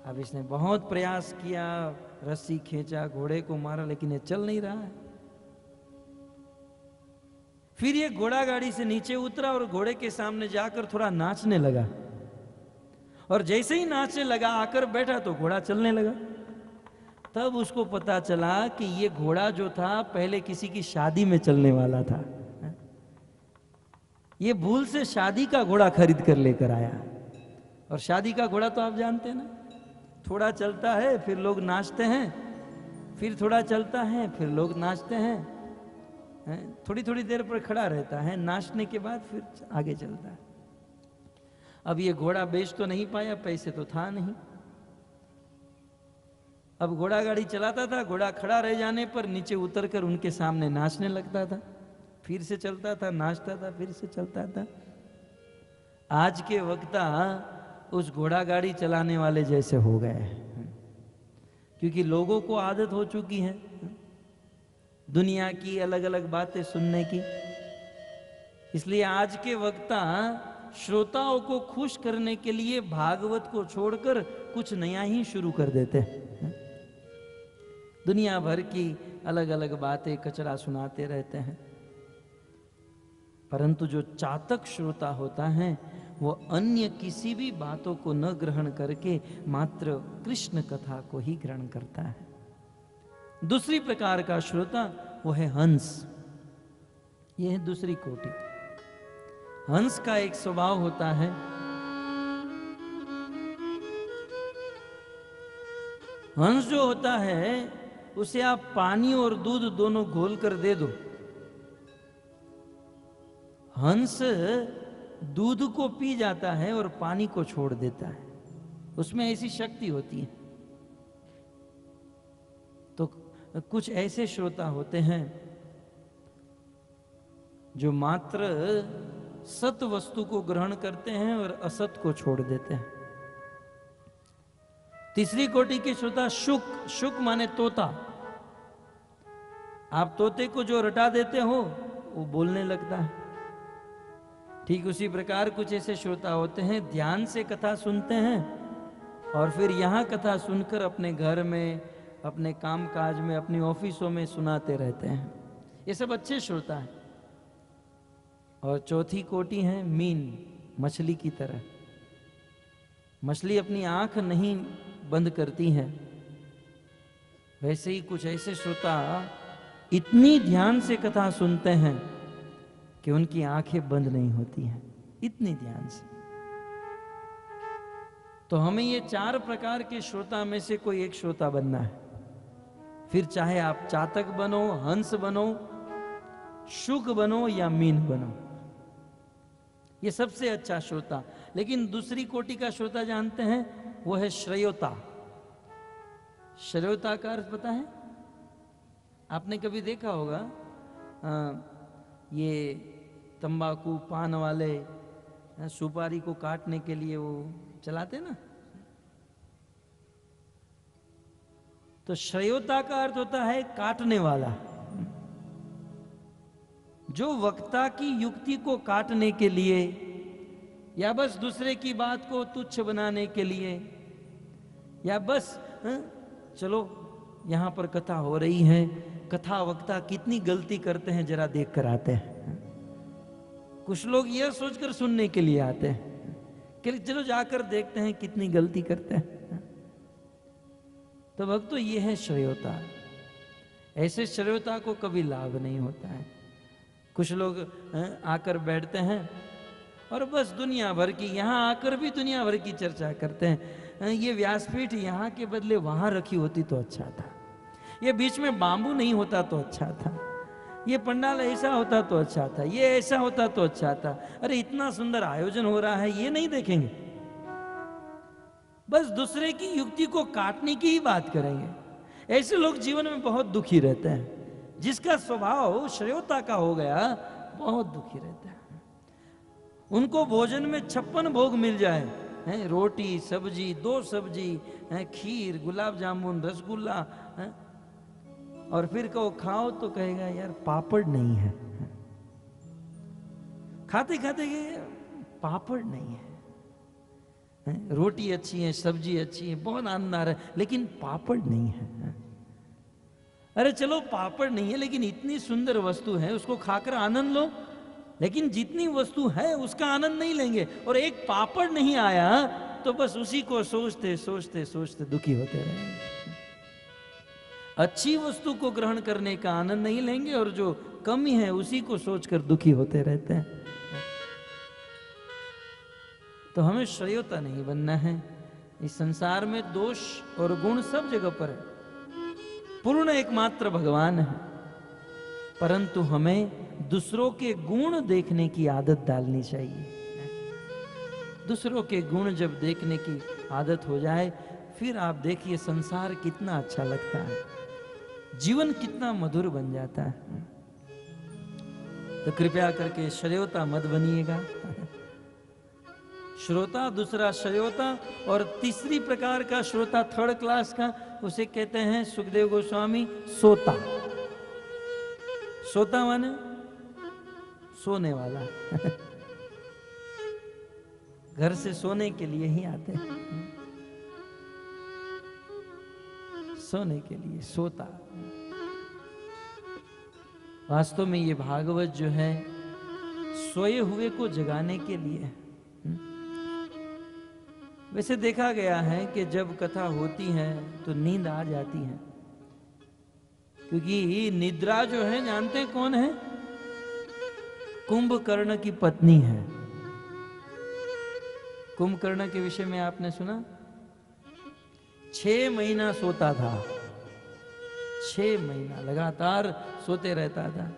अब इसने बहुत प्रयास किया, रस्सी खींचा, घोड़े को मारा, लेकिन ये चल नहीं रहा है। फिर ये घोड़ा गाड़ी से नीचे उतरा और घोड़े के सामने जाकर थोड़ा नाचने लगा, और जैसे ही नाचने लगा आकर बैठा तो घोड़ा चलने लगा। तब उसको पता चला कि ये घोड़ा जो था पहले किसी की शादी में चलने वाला था, ये भूल से शादी का घोड़ा खरीद कर लेकर आया। और शादी का घोड़ा तो आप जानते हैं ना, थोड़ा चलता है फिर लोग नाचते हैं, फिर थोड़ा चलता है फिर लोग नाचते हैं, थोड़ी थोड़ी देर पर खड़ा रहता है, नाचने के बाद फिर आगे चलता है। अब ये घोड़ा बेच तो नहीं पाया, पैसे तो था नहीं। अब घोड़ा गाड़ी चलाता था, घोड़ा खड़ा रह जाने पर नीचे उतरकर उनके सामने नाचने लगता था, फिर से चलता था, नाचता था, फिर से चलता था। आज के वक्ता उस घोड़ा गाड़ी चलाने वाले जैसे हो गए, क्योंकि लोगों को आदत हो चुकी है दुनिया की अलग अलग बातें सुनने की। इसलिए आज के वक्ता श्रोताओं को खुश करने के लिए भागवत को छोड़कर कुछ नया ही शुरू कर देते हैं, दुनिया भर की अलग अलग बातें कचरा सुनाते रहते हैं। परंतु जो चातक श्रोता होता है वो अन्य किसी भी बातों को न ग्रहण करके मात्र कृष्ण कथा को ही ग्रहण करता है। दूसरी प्रकार का श्रोता वो है हंस। यह है दूसरी कोटि। हंस का एक स्वभाव होता है, हंस जो होता है उसे आप पानी और दूध दोनों घोल कर दे दो, हंस दूध को पी जाता है और पानी को छोड़ देता है, उसमें ऐसी शक्ति होती है। तो कुछ ऐसे श्रोता होते हैं जो मात्र सत वस्तु को ग्रहण करते हैं और असत को छोड़ देते हैं। तीसरी कोटि के श्रोता शुक, शुक माने तोता। आप तोते को जो रटा देते हो वो बोलने लगता है। ठीक उसी प्रकार कुछ ऐसे श्रोता होते हैं, ध्यान से कथा सुनते हैं और फिर यहाँ कथा सुनकर अपने घर में, अपने काम काज में, अपनी ऑफिसों में सुनाते रहते हैं। ये सब अच्छे श्रोता हैं। और चौथी कोटि है मीन, मछली की तरह। मछली अपनी आंख नहीं बंद करती है, वैसे ही कुछ ऐसे श्रोता इतनी ध्यान से कथा सुनते हैं कि उनकी आंखें बंद नहीं होती हैं, इतनी ध्यान से। तो हमें ये 4 प्रकार के श्रोता में से कोई एक श्रोता बनना है। फिर चाहे आप चातक बनो, हंस बनो, शुक बनो या मीन बनो, ये सबसे अच्छा श्रोता। लेकिन दूसरी कोटि का श्रोता जानते हैं, वो है श्रेयोता। श्रेयोता का अर्थ पता है? आपने कभी देखा होगा ये तंबाकू पान वाले सुपारी को काटने के लिए वो चलाते ना, तो श्रेयोता का अर्थ होता है काटने वाला, जो वक्ता की युक्ति को काटने के लिए या बस दूसरे की बात को तुच्छ बनाने के लिए, या बस चलो यहां पर कथा हो रही है, कथा वक्ता कितनी गलती करते हैं जरा देख कर आते हैं। कुछ लोग यह सोचकर सुनने के लिए आते हैं कि चलो जाकर देखते हैं कितनी गलती करते हैं। तो भक्तों, ये है श्रेयोता। ऐसे श्रेयोता को कभी लाभ नहीं होता है। कुछ लोग आकर बैठते हैं और बस दुनिया भर की, यहाँ आकर भी दुनिया भर की चर्चा करते हैं। ये व्यासपीठ यहाँ के बदले वहां रखी होती तो अच्छा था, ये बीच में बांबू नहीं होता तो अच्छा था, ये पंडाल ऐसा होता तो अच्छा था, ये ऐसा होता तो अच्छा था। अरे इतना सुंदर आयोजन हो रहा है, ये नहीं देखेंगे, बस दूसरे की युक्ति को काटने की ही बात करेंगे। ऐसे लोग जीवन में बहुत दुखी रहते हैं। जिसका स्वभाव श्रेयोता का हो गया, बहुत दुखी रहता है। उनको भोजन में 56 भोग मिल जाए, हैं, रोटी सब्जी, 2 सब्जी, खीर, गुलाब जामुन, रसगुल्ला, और फिर कहो खाओ तो कहेगा यार पापड़ नहीं है। खाते खाते पापड़ नहीं है, रोटी अच्छी है, सब्जी अच्छी है, बहुत आनंद आ रहा है, लेकिन पापड़ नहीं है। अरे चलो पापड़ नहीं है, लेकिन इतनी सुंदर वस्तु है, उसको खाकर आनंद लो। लेकिन जितनी वस्तु है उसका आनंद नहीं लेंगे, और एक पापड़ नहीं आया तो बस उसी को सोचते सोचते सोचते दुखी होते रहेंगे। अच्छी वस्तु को ग्रहण करने का आनंद नहीं लेंगे, और जो कमी है उसी को सोचकर दुखी होते रहते हैं। तो हमें श्रेयोता नहीं बनना है। इस संसार में दोष और गुण सब जगह पर है, पूर्ण एकमात्र भगवान है, परंतु हमें दूसरों के गुण देखने की आदत डालनी चाहिए। दूसरों के गुण जब देखने की आदत हो जाए, फिर आप देखिए संसार कितना अच्छा लगता है, जीवन कितना मधुर बन जाता है। तो कृपया करके श्रेयोता मत बनिएगा। श्रोता दूसरा श्रेयोता, और तीसरी प्रकार का श्रोता, 3rd क्लास का, उसे कहते हैं सुखदेव गोस्वामी सोता। सोता माने सोने वाला। घर से सोने के लिए ही आते हैं, सोने के लिए सोता। वास्तव में ये भागवत जो है सोए हुए को जगाने के लिए है। वैसे देखा गया है कि जब कथा होती है तो नींद आ जाती है, क्योंकि निद्रा जो है जानते हैं कौन है? कुंभकर्ण की पत्नी है। कुंभकर्ण के विषय में आपने सुना? 6 महीना सोता था, 6 महीना लगातार सोते रहता था,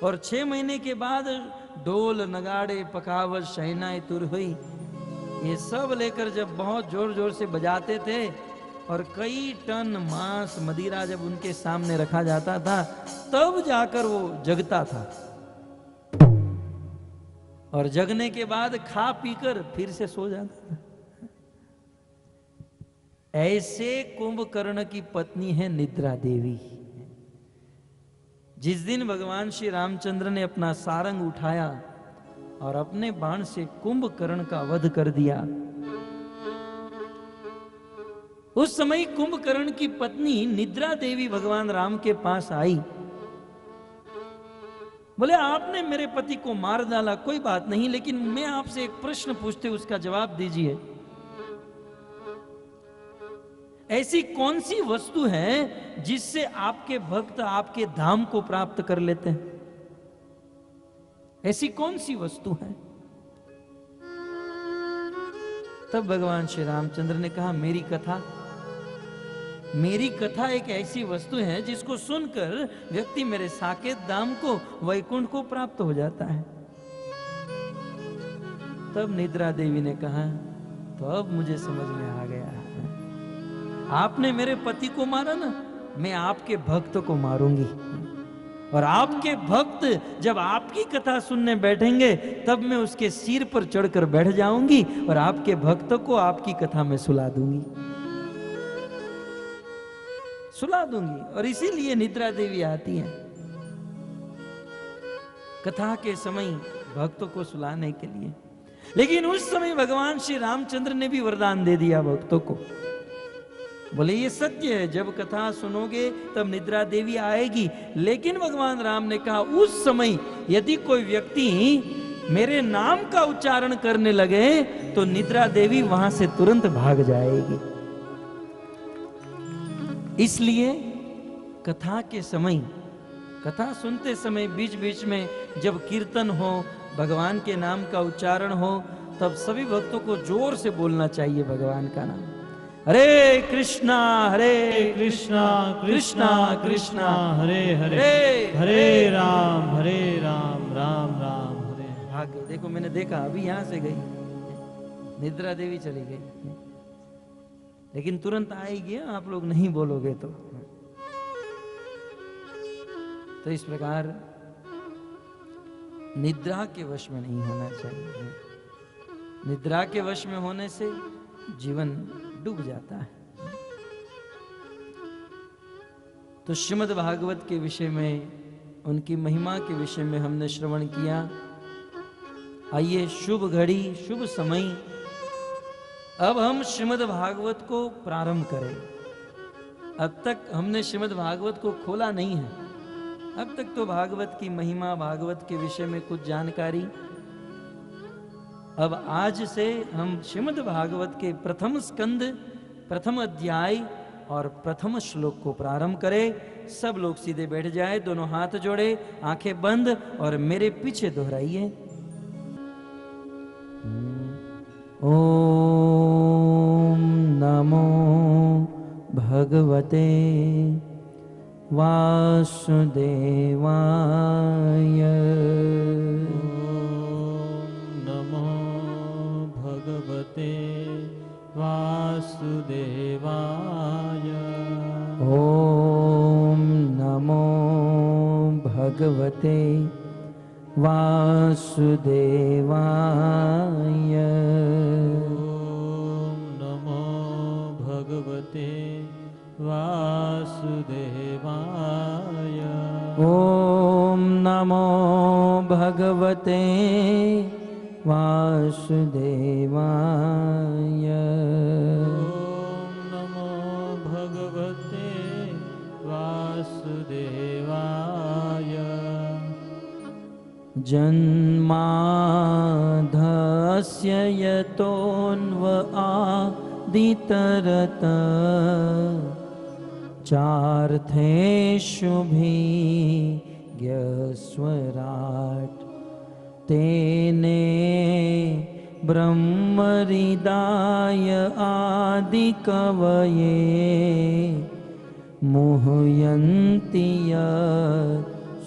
और 6 महीने के बाद ढोल नगाड़े पखावज शहनाई तुरहुई ये सब लेकर जब बहुत जोर जोर से बजाते थे, और कई टन मांस मदिरा जब उनके सामने रखा जाता था, तब जाकर वो जगता था, और जगने के बाद खा पीकर फिर से सो जाता था। ऐसे कुंभकर्ण की पत्नी है निद्रा देवी। जिस दिन भगवान श्री रामचंद्र ने अपना सारंग उठाया और अपने बाण से कुंभकर्ण का वध कर दिया। उस समय कुंभकर्ण की पत्नी निद्रा देवी भगवान राम के पास आई। बोले आपने मेरे पति को मार डाला, कोई बात नहीं, लेकिन मैं आपसे एक प्रश्न पूछते उसका जवाब दीजिए। ऐसी कौन सी वस्तु है जिससे आपके भक्त आपके धाम को प्राप्त कर लेते हैं? ऐसी कौन सी वस्तु है? तब भगवान श्री रामचंद्र ने कहा मेरी कथा। मेरी कथा एक ऐसी वस्तु है जिसको सुनकर व्यक्ति मेरे साकेत धाम को, वैकुंठ को प्राप्त हो जाता है। तब निद्रा देवी ने कहा तो अब मुझे समझ में आ गया, आपने मेरे पति को मारा ना, मैं आपके भक्त को मारूंगी। और आपके भक्त जब आपकी कथा सुनने बैठेंगे तब मैं उसके सिर पर चढ़कर बैठ जाऊंगी और आपके भक्तों को आपकी कथा में सुला दूंगी, सुला दूंगी। और इसीलिए निद्रा देवी आती है कथा के समय भक्तों को सुलाने के लिए। लेकिन उस समय भगवान श्री रामचंद्र ने भी वरदान दे दिया भक्तों को। बोले ये सत्य है, जब कथा सुनोगे तब निद्रा देवी आएगी। लेकिन भगवान राम ने कहा उस समय यदि कोई व्यक्ति मेरे नाम का उच्चारण करने लगे तो निद्रा देवी वहां से तुरंत भाग जाएगी। इसलिए कथा के समय, कथा सुनते समय बीच बीच में जब कीर्तन हो, भगवान के नाम का उच्चारण हो, तब सभी भक्तों को जोर से बोलना चाहिए भगवान का नाम। हरे कृष्णा कृष्णा कृष्णा हरे हरे, हरे राम राम राम हरे। भाग गई। देखो मैंने देखा अभी यहां से गई, निद्रा देवी चली गई, लेकिन तुरंत आएगी, आप लोग नहीं बोलोगे तो इस प्रकार निद्रा के वश में नहीं होना चाहिए। निद्रा के वश में होने से जीवन डूब जाता है। तो श्रीमद् भागवत के विषय में, उनकी महिमा के विषय में हमने श्रवण किया। आइए शुभ घड़ी, शुभ समय, अब हम श्रीमद् भागवत को प्रारंभ करें। अब तक हमने श्रीमद् भागवत को खोला नहीं है। अब तक तो भागवत की महिमा, भागवत के विषय में कुछ जानकारी। अब आज से हम श्रीमद् भागवत के प्रथम स्कंद, प्रथम अध्याय और प्रथम श्लोक को प्रारंभ करें। सब लोग सीधे बैठ जाए, दोनों हाथ जोड़े, आंखें बंद और मेरे पीछे दोहराइए। ओम नमो भगवते वासुदेवाय। वासुदेवाय। ओम नमो भगवते वासुदेवाय। ओम नमो भगवते वासुदेवाय। ओम नमो भगवते वासुदेवाय। ओम नमो भगवते वासुदेवाय। जन्माधस्य यतोऽन्वयादितरत चार्थेषु भिज्ञस्वराट् तेने ब्रह्महृदाय आदिकवये मुह्यन्ति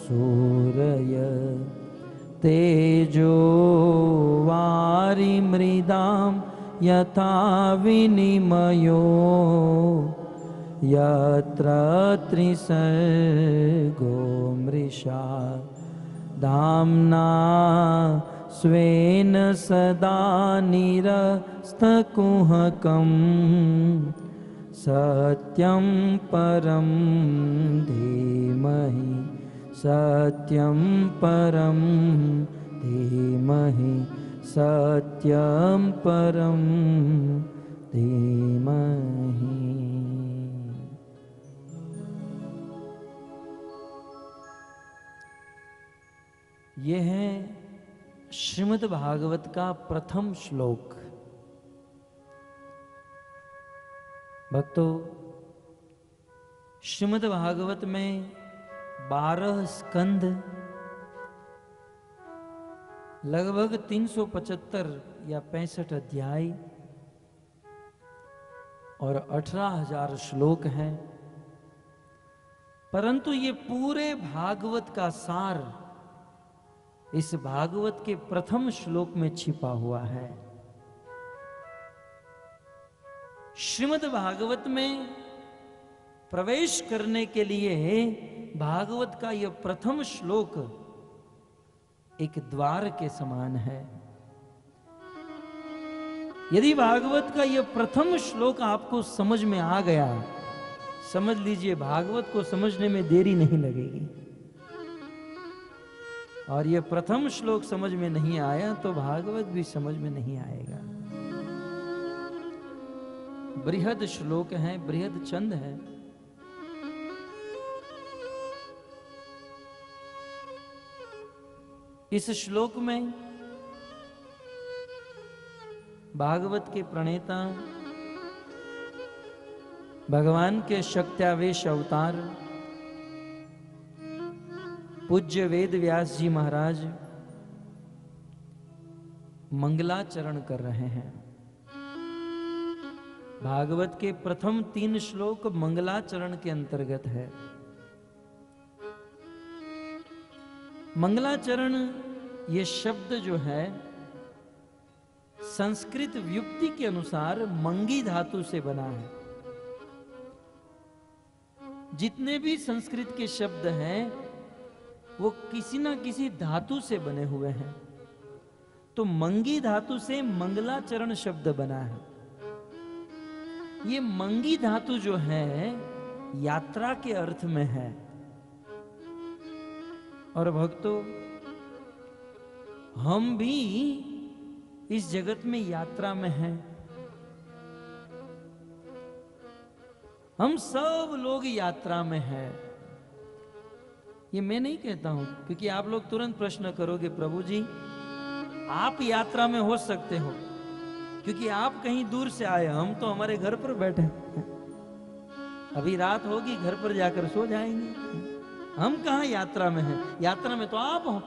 सूरय तेजो वारिमृदां यथा विनिमयो यत्र त्रिसर्गो मृषा धाम्ना स्वेन सदा निरस्तकुहकं सत्यं परं धीमहि सत्यं परं धीमहि सत्यं परं धीमहि। यह है श्रीमद् भागवत का प्रथम श्लोक। भक्तों, श्रीमद् भागवत में 12 स्कंद, लगभग 375 या 65 अध्याय और 18,000 श्लोक हैं। परंतु ये पूरे भागवत का सार इस भागवत के प्रथम श्लोक में छिपा हुआ है। श्रीमद् भागवत में प्रवेश करने के लिए भागवत का यह प्रथम श्लोक एक द्वार के समान है। यदि भागवत का यह प्रथम श्लोक आपको समझ में आ गया, समझ लीजिए भागवत को समझने में देरी नहीं लगेगी। और यह प्रथम श्लोक समझ में नहीं आया तो भागवत भी समझ में नहीं आएगा। बृहद श्लोक है, बृहद छंद है। इस श्लोक में भागवत के प्रणेता भगवान के शक्त्यावेश अवतार पूज्य वेद व्यास जी महाराज मंगलाचरण कर रहे हैं। भागवत के प्रथम 3 श्लोक मंगलाचरण के अंतर्गत है। मंगलाचरण ये शब्द जो है संस्कृत व्युक्ति के अनुसार मंगी धातु से बना है। जितने भी संस्कृत के शब्द हैं वो किसी ना किसी धातु से बने हुए हैं। तो मंगी धातु से मंगलाचरण शब्द बना है। ये मंगी धातु जो है यात्रा के अर्थ में है। और भक्तों, हम भी इस जगत में यात्रा में हैं। हम सब लोग यात्रा में हैं। ये मैं नहीं कहता हूं, क्योंकि आप लोग तुरंत प्रश्न करोगे, प्रभु जी आप यात्रा में हो सकते हो क्योंकि आप कहीं दूर से आए, हम तो हमारे घर पर बैठे हैं। अभी रात होगी, घर पर जाकर सो जाएंगे। हम कहां यात्रा में हैं? यात्रा में तो आप हो।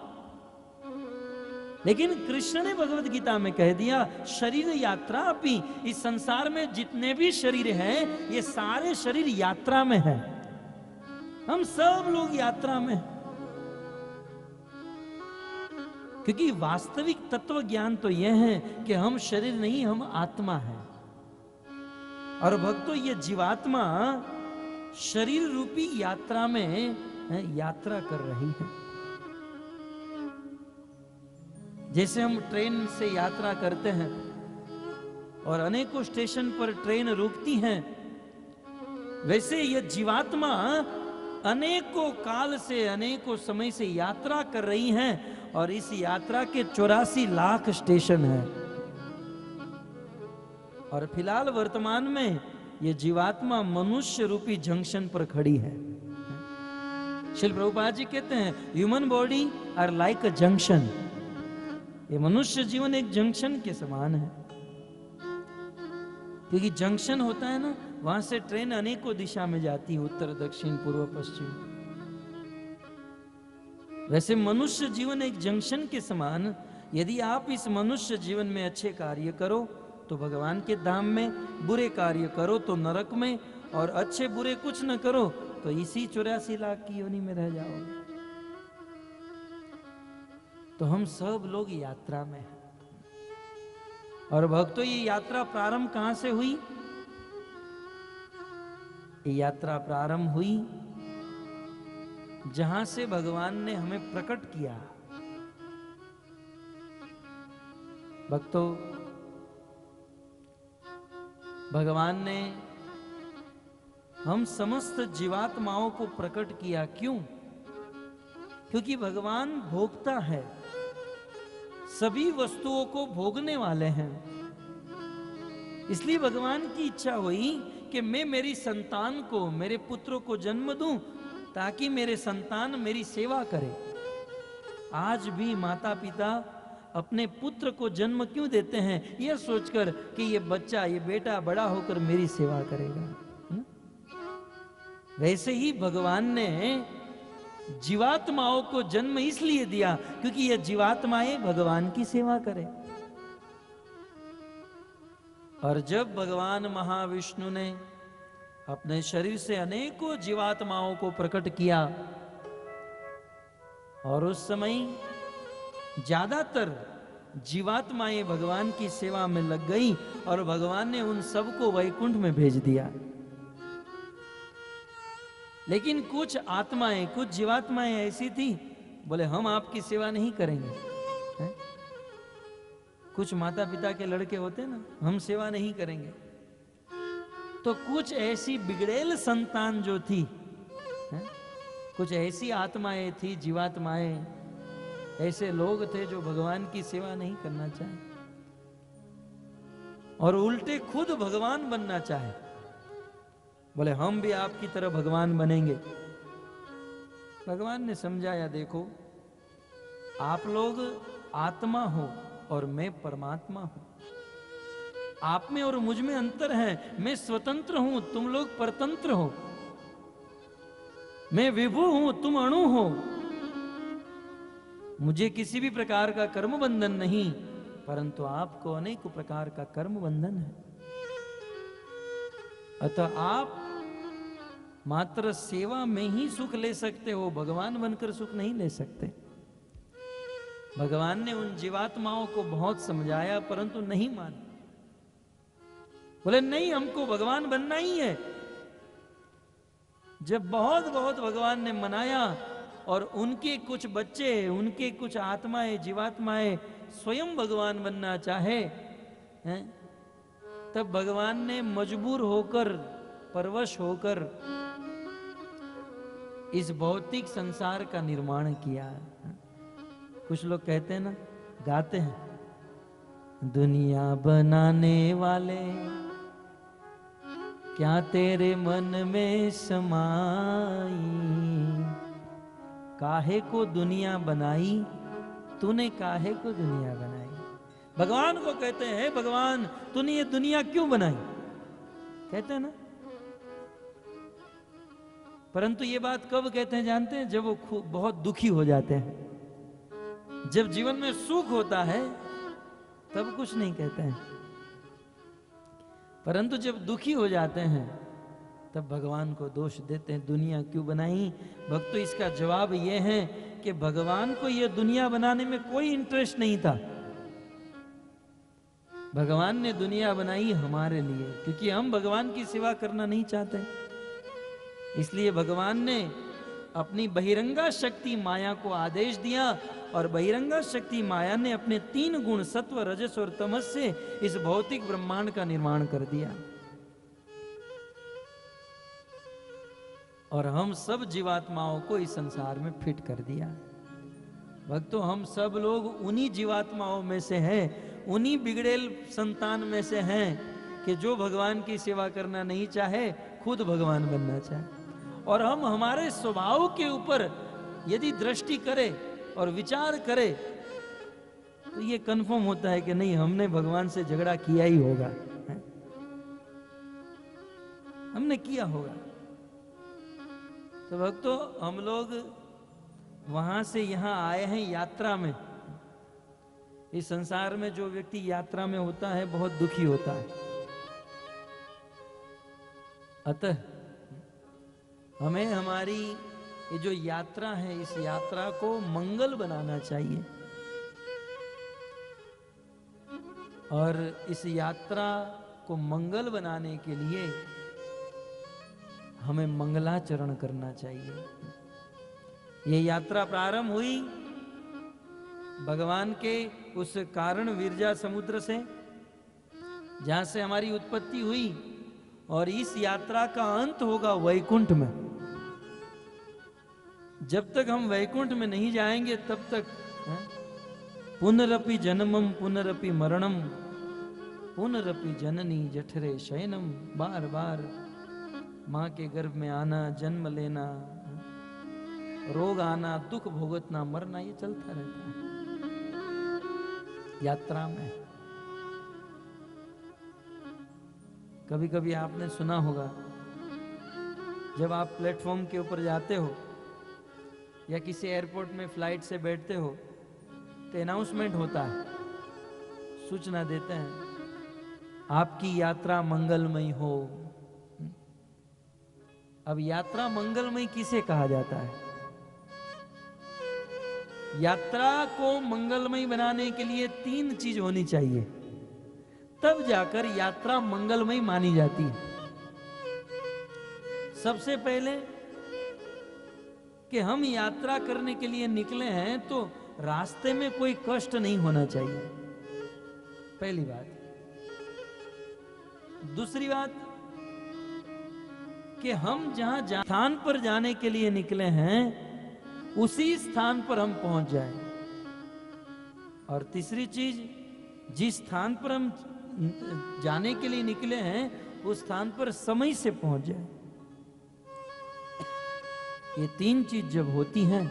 लेकिन कृष्ण ने भगवत गीता में कह दिया, शरीर यात्रा अपि, इस संसार में जितने भी शरीर हैं ये सारे शरीर यात्रा में हैं। हम सब लोग यात्रा में, क्योंकि वास्तविक तत्व ज्ञान तो यह है कि हम शरीर नहीं, हम आत्मा है। और भक्तों, ये जीवात्मा शरीर रूपी यात्रा में यात्रा कर रही है। जैसे हम ट्रेन से यात्रा करते हैं और अनेकों स्टेशन पर ट्रेन रुकती हैं, वैसे यह जीवात्मा अनेकों काल से, अनेकों समय से यात्रा कर रही हैं। और इस यात्रा के 84 लाख स्टेशन हैं। और फिलहाल वर्तमान में ये जीवात्मा मनुष्य रूपी जंक्शन पर खड़ी है। श्रील प्रभुपाद जी कहते हैं, human body are like a junction. ये मनुष्य जीवन एक जंक्शन के समान है। क्योंकि जंक्शन होता है ना, वहां से ट्रेन अनेकों दिशा में जाती है, उत्तर दक्षिण पूर्व पश्चिम। वैसे मनुष्य जीवन एक जंक्शन के समान। यदि आप इस मनुष्य जीवन में अच्छे कार्य करो तो भगवान के धाम में, बुरे कार्य करो तो नरक में, और अच्छे बुरे कुछ न करो तो इसी 84 लाख की योनि में रह जाओगे। तो हम सब लोग यात्रा में हैं। और भक्तों, ये यात्रा प्रारंभ कहां से हुई? ये यात्रा प्रारंभ हुई जहां से भगवान ने हमें प्रकट किया। भक्तों, भगवान ने हम समस्त जीवात्माओं को प्रकट किया। क्यों? क्योंकि भगवान भोक्ता है। सभी वस्तुओं को भोगने वाले हैं। इसलिए भगवान की इच्छा हुई कि मैं मेरी संतान को, मेरे पुत्र को जन्म दूं ताकि मेरे संतान मेरी सेवा करे। आज भी माता पिता अपने पुत्र को जन्म क्यों देते हैं? यह सोचकर कि ये बच्चा, ये बेटा बड़ा होकर मेरी सेवा करेगा। वैसे ही भगवान ने जीवात्माओं को जन्म इसलिए दिया क्योंकि ये जीवात्माएं भगवान की सेवा करें। और जब भगवान महाविष्णु ने अपने शरीर से अनेकों जीवात्माओं को प्रकट किया और उस समय ज्यादातर जीवात्माएं भगवान की सेवा में लग गई और भगवान ने उन सबको वैकुंठ में भेज दिया। लेकिन कुछ आत्माएं, कुछ जीवात्माएं ऐसी थी, बोले हम आपकी सेवा नहीं करेंगे। है? कुछ माता पिता के लड़के होते ना, हम सेवा नहीं करेंगे। तो कुछ ऐसी बिगड़ेल संतान जो थी, है? कुछ ऐसी आत्माएं थी, जीवात्माएं, ऐसे लोग थे जो भगवान की सेवा नहीं करना चाहे और उल्टे खुद भगवान बनना चाहे। बोले हम भी आपकी तरह भगवान बनेंगे। भगवान ने समझाया, देखो आप लोग आत्मा हो और मैं परमात्मा हूं। आप में और मुझ में अंतर है। मैं स्वतंत्र हूं, तुम लोग परतंत्र हो। मैं विभु हूं, तुम अणु हो। मुझे किसी भी प्रकार का कर्म बंधन नहीं, परंतु आपको अनेक प्रकार का कर्म बंधन है। अतः आप मात्र सेवा में ही सुख ले सकते हो, भगवान बनकर सुख नहीं ले सकते। भगवान ने उन जीवात्माओं को बहुत समझाया परंतु नहीं माने। बोले नहीं, हमको भगवान बनना ही है। जब बहुत बहुत भगवान ने मनाया और उनके कुछ बच्चे, उनके कुछ आत्माएं, जीवात्माएं स्वयं भगवान बनना चाहे हैं, तब भगवान ने मजबूर होकर, परवश होकर इस भौतिक संसार का निर्माण किया। कुछ लोग कहते हैं ना, गाते हैं, दुनिया बनाने वाले क्या तेरे मन में समाई, काहे को दुनिया बनाई, तूने काहे को दुनिया बनाई। भगवान को कहते हैं, भगवान तूने ये दुनिया क्यों बनाई, कहते हैं ना। परंतु ये बात कब कहते हैं जानते हैं? जब वो बहुत दुखी हो जाते हैं। जब जीवन में सुख होता है तब कुछ नहीं कहते हैं, परंतु जब दुखी हो जाते हैं तब भगवान को दोष देते हैं, दुनिया क्यों बनाई। भक्तों, इसका जवाब यह है कि भगवान को यह दुनिया बनाने में कोई इंटरेस्ट नहीं था। भगवान ने दुनिया बनाई हमारे लिए, क्योंकि हम भगवान की सेवा करना नहीं चाहते। इसलिए भगवान ने अपनी बहिरंगा शक्ति माया को आदेश दिया और बहिरंगा शक्ति माया ने अपने 3 गुण सत्व, रजस और तमस से इस भौतिक ब्रह्मांड का निर्माण कर दिया। और हम सब जीवात्माओं को इस संसार में फिट कर दिया। भक्तों, हम सब लोग उन्हीं जीवात्माओं में से हैं, उन्हीं बिगड़ेल संतान में से हैं कि जो भगवान की सेवा करना नहीं चाहे, खुद भगवान बनना चाहे। और हम हमारे स्वभाव के ऊपर यदि दृष्टि करें और विचार करें तो ये कंफर्म होता है कि नहीं, हमने भगवान से झगड़ा किया ही होगा, है? हमने किया होगा। तो भक्तों, हम लोग वहां से यहां आए हैं यात्रा में। इस संसार में जो व्यक्ति यात्रा में होता है बहुत दुखी होता है। अतः हमें हमारी ये जो यात्रा है, इस यात्रा को मंगल बनाना चाहिए और इस यात्रा को मंगल बनाने के लिए हमें मंगलाचरण करना चाहिए। ये यात्रा प्रारंभ हुई भगवान के उस कारण विरजा समुद्र से, जहां से हमारी उत्पत्ति हुई, और इस यात्रा का अंत होगा वैकुंठ में। जब तक हम वैकुंठ में नहीं जाएंगे तब तक पुनरपि जन्मम पुनरपि मरणम पुनरपि जननी जठरे शयनम। बार बार माँ के गर्भ में आना, जन्म लेना, रोग आना, दुख भोगतना, मरना, ये चलता रहता है यात्रा में। कभी कभी आपने सुना होगा, जब आप प्लेटफॉर्म के ऊपर जाते हो या किसी एयरपोर्ट में फ्लाइट से बैठते हो तो अनाउंसमेंट होता है, सूचना देते हैं, आपकी यात्रा मंगलमयी हो। अब यात्रा मंगलमयी किसे कहा जाता है? यात्रा को मंगलमयी बनाने के लिए 3 चीज होनी चाहिए, तब जाकर यात्रा मंगलमयी मानी जाती है। सबसे पहले कि हम यात्रा करने के लिए निकले हैं तो रास्ते में कोई कष्ट नहीं होना चाहिए, पहली बात। दूसरी बात कि हम जहां स्थान पर जाने के लिए निकले हैं उसी स्थान पर हम पहुंच जाएं। और तीसरी चीज, जिस स्थान पर हम जाने के लिए निकले हैं उस स्थान पर समय से पहुंच जाए। ये 3 चीज जब होती हैं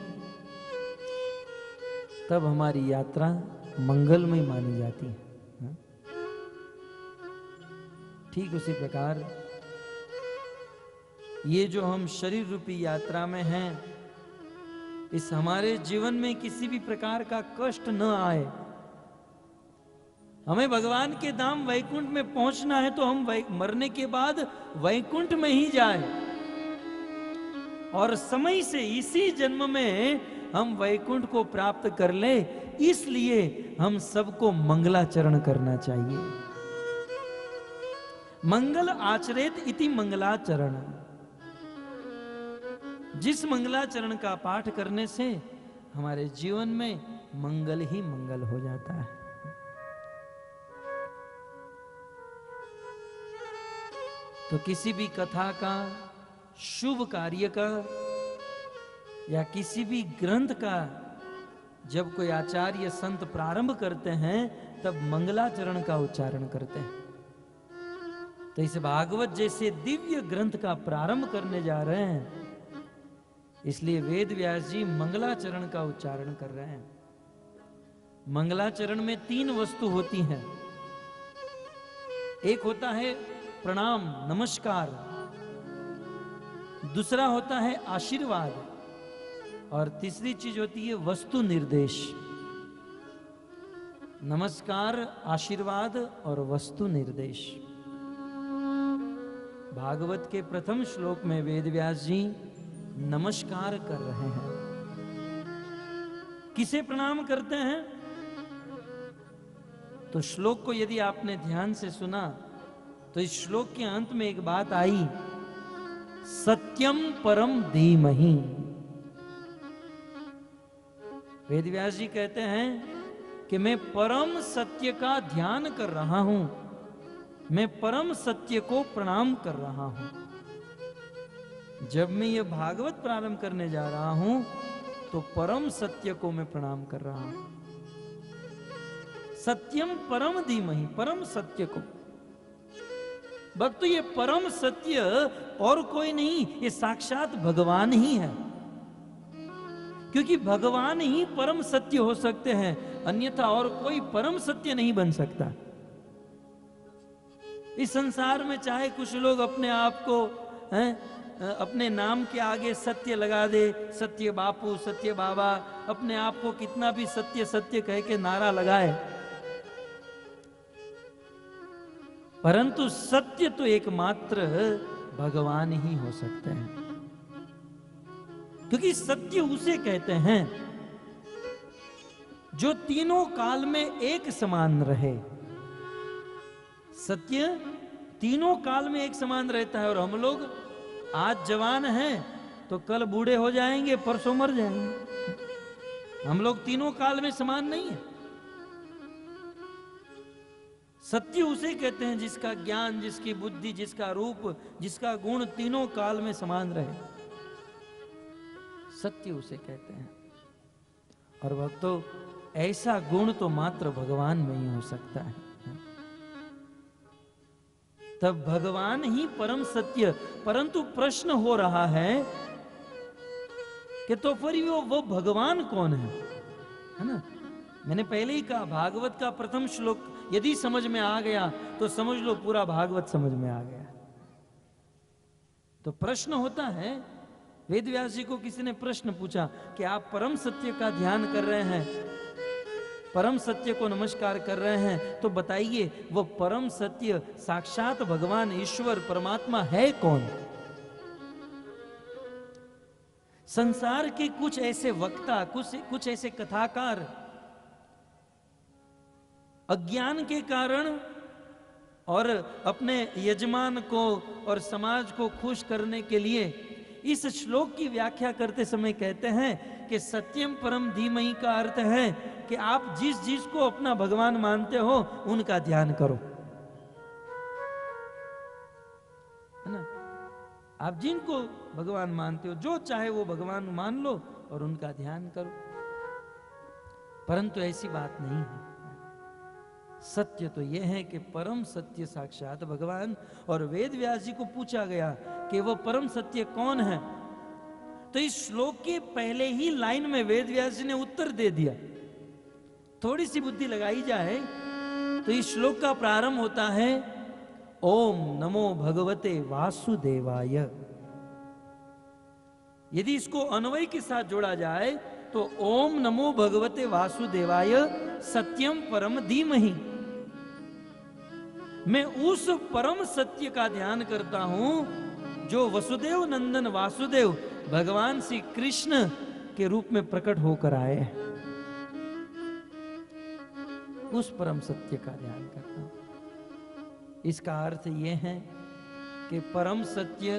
तब हमारी यात्रा मंगलमय मानी जाती है। ठीक उसी प्रकार ये जो हम शरीर रूपी यात्रा में हैं, इस हमारे जीवन में किसी भी प्रकार का कष्ट न आए। हमें भगवान के धाम वैकुंठ में पहुंचना है तो हम मरने के बाद वैकुंठ में ही जाए, और समय से इसी जन्म में हम वैकुंठ को प्राप्त कर ले, इसलिए हम सबको मंगलाचरण करना चाहिए। मंगल आचरेत इति मंगलाचरण। जिस मंगलाचरण का पाठ करने से हमारे जीवन में मंगल ही मंगल हो जाता है। तो किसी भी कथा का, शुभ कार्य का या किसी भी ग्रंथ का जब कोई आचार्य संत प्रारंभ करते हैं तब मंगलाचरण का उच्चारण करते हैं। तो इस भागवत जैसे दिव्य ग्रंथ का प्रारंभ करने जा रहे हैं, इसलिए वेद व्यास जी मंगलाचरण का उच्चारण कर रहे हैं। मंगलाचरण में 3 वस्तु होती हैं। एक होता है प्रणाम, नमस्कार, दूसरा होता है आशीर्वाद, और तीसरी चीज होती है वस्तु निर्देश। नमस्कार, आशीर्वाद और वस्तु निर्देश। भागवत के प्रथम श्लोक में वेद व्यास जी नमस्कार कर रहे हैं। किसे प्रणाम करते हैं? तो श्लोक को यदि आपने ध्यान से सुना तो इस श्लोक के अंत में एक बात आई, सत्यम परम धीमहि। वेद व्यास जी कहते हैं कि मैं परम सत्य का ध्यान कर रहा हूं, मैं परम सत्य को प्रणाम कर रहा हूं। जब मैं ये भागवत प्रारंभ करने जा रहा हूं तो परम सत्य को मैं प्रणाम कर रहा हूं। सत्यम परम धीमहि, परम सत्य को। भक्तों, ये परम सत्य और कोई नहीं, ये साक्षात भगवान ही है, क्योंकि भगवान ही परम सत्य हो सकते हैं, अन्यथा और कोई परम सत्य नहीं बन सकता। इस संसार में चाहे कुछ लोग अपने आप को अपने नाम के आगे सत्य लगा दे, सत्य बापू, सत्य बाबा, अपने आप को कितना भी सत्य सत्य कह के नारा लगाए, परंतु सत्य तो एकमात्र भगवान ही हो सकते हैं। क्योंकि सत्य उसे कहते हैं जो तीनों काल में एक समान रहे। सत्य तीनों काल में एक समान रहता है, और हम लोग आज जवान हैं तो कल बूढ़े हो जाएंगे, परसों मर जाएंगे। हम लोग तीनों काल में समान नहीं है। सत्य उसे कहते हैं जिसका ज्ञान, जिसकी बुद्धि, जिसका रूप, जिसका गुण तीनों काल में समान रहे, सत्य उसे कहते हैं। और भक्तों, ऐसा गुण तो मात्र भगवान में ही हो सकता है। तब भगवान ही परम सत्य। परंतु प्रश्न हो रहा है कि तो फिर वो भगवान कौन है ना? मैंने पहले ही कहा, भागवत का प्रथम श्लोक यदि समझ में आ गया तो समझ लो पूरा भागवत समझ में आ गया। तो प्रश्न होता है, वेद व्यास जी को किसी ने प्रश्न पूछा कि आप परम सत्य का ध्यान कर रहे हैं, परम सत्य को नमस्कार कर रहे हैं, तो बताइए वो परम सत्य साक्षात भगवान ईश्वर परमात्मा है कौन? संसार के कुछ ऐसे वक्ता, कुछ ऐसे कथाकार अज्ञान के कारण और अपने यजमान को और समाज को खुश करने के लिए इस श्लोक की व्याख्या करते समय कहते हैं कि सत्यम परम धीमहि का अर्थ है कि आप जिस को अपना भगवान मानते हो उनका ध्यान करो, है ना? आप जिनको भगवान मानते हो, जो चाहे वो भगवान मान लो और उनका ध्यान करो। परंतु ऐसी बात नहीं है। सत्य तो यह है कि परम सत्य साक्षात भगवान। और वेद व्यास जी को पूछा गया कि वह परम सत्य कौन है, तो इस श्लोक के पहले ही लाइन में वेद व्यास जी ने उत्तर दे दिया। थोड़ी सी बुद्धि लगाई जाए तो इस श्लोक का प्रारंभ होता है ओम नमो भगवते वासुदेवाय। यदि इसको अन्वय के साथ जोड़ा जाए तो ओम नमो भगवते वासुदेवाय सत्यम परम धीमहि। मैं उस परम सत्य का ध्यान करता हूं जो वसुदेव नंदन वासुदेव भगवान श्री कृष्ण के रूप में प्रकट होकर आए हैं। उस परम सत्य का ध्यान करता हूं। इसका अर्थ यह है कि परम सत्य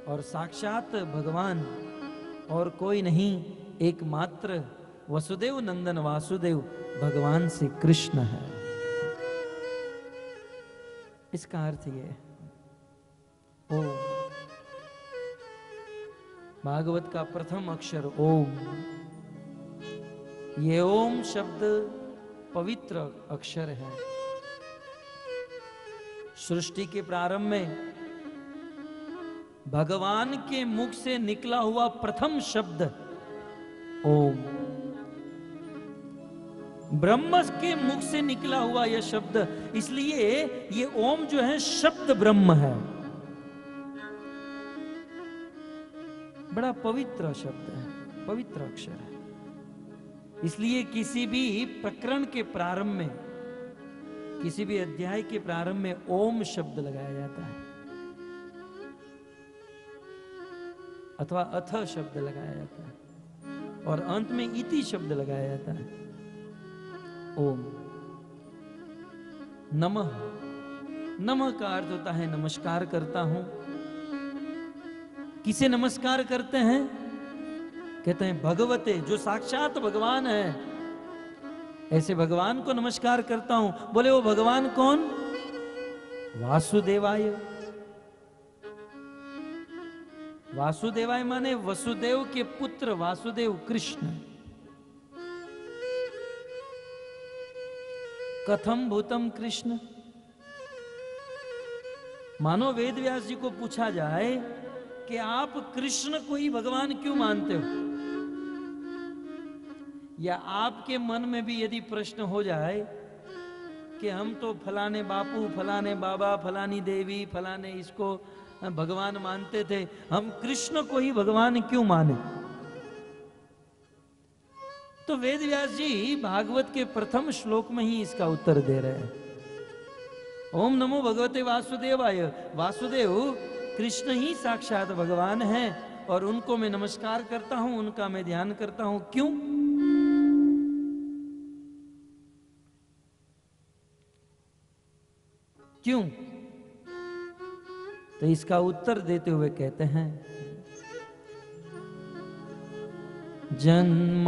और साक्षात भगवान और कोई नहीं, एकमात्र वसुदेव नंदन वासुदेव भगवान श्री कृष्ण है। इसका अर्थ यह है। ओम, भागवत का प्रथम अक्षर ओम। ये ओम शब्द पवित्र अक्षर है। सृष्टि के प्रारंभ में भगवान के मुख से निकला हुआ प्रथम शब्द ओम। ब्रह्म के मुख से निकला हुआ यह शब्द, इसलिए ये ओम जो है शब्द ब्रह्म है। बड़ा पवित्र शब्द है, पवित्र अक्षर है। इसलिए किसी भी प्रकरण के प्रारंभ में, किसी भी अध्याय के प्रारंभ में ओम शब्द लगाया जाता है अथवा अथ शब्द लगाया जाता है और अंत में इति शब्द लगाया जाता है। ओम। नमः, नमः का अर्थ होता है नमस्कार करता हूं। किसे नमस्कार करते हैं? कहते हैं भगवते, जो साक्षात भगवान है, ऐसे भगवान को नमस्कार करता हूं। बोले वो भगवान कौन? वासुदेवाय। वासुदेवाय माने वसुदेव के पुत्र वासुदेव कृष्ण। कथम भूतम कृष्ण। मानो वेद व्यास जी को पूछा जाए कि आप कृष्ण को ही भगवान क्यों मानते हो, या आपके मन में भी यदि प्रश्न हो जाए कि हम तो फलाने बापू, फलाने बाबा, फलानी देवी, फलाने इसको भगवान मानते थे, हम कृष्ण को ही भगवान क्यों माने? तो वेद व्यास जी भागवत के प्रथम श्लोक में ही इसका उत्तर दे रहे हैं। ओम नमो भगवते वासुदेवाय। वासुदेव कृष्ण ही साक्षात भगवान है और उनको मैं नमस्कार करता हूं, उनका मैं ध्यान करता हूं। क्यों? क्यों? तो इसका उत्तर देते हुए कहते हैं जन्माद्यस्य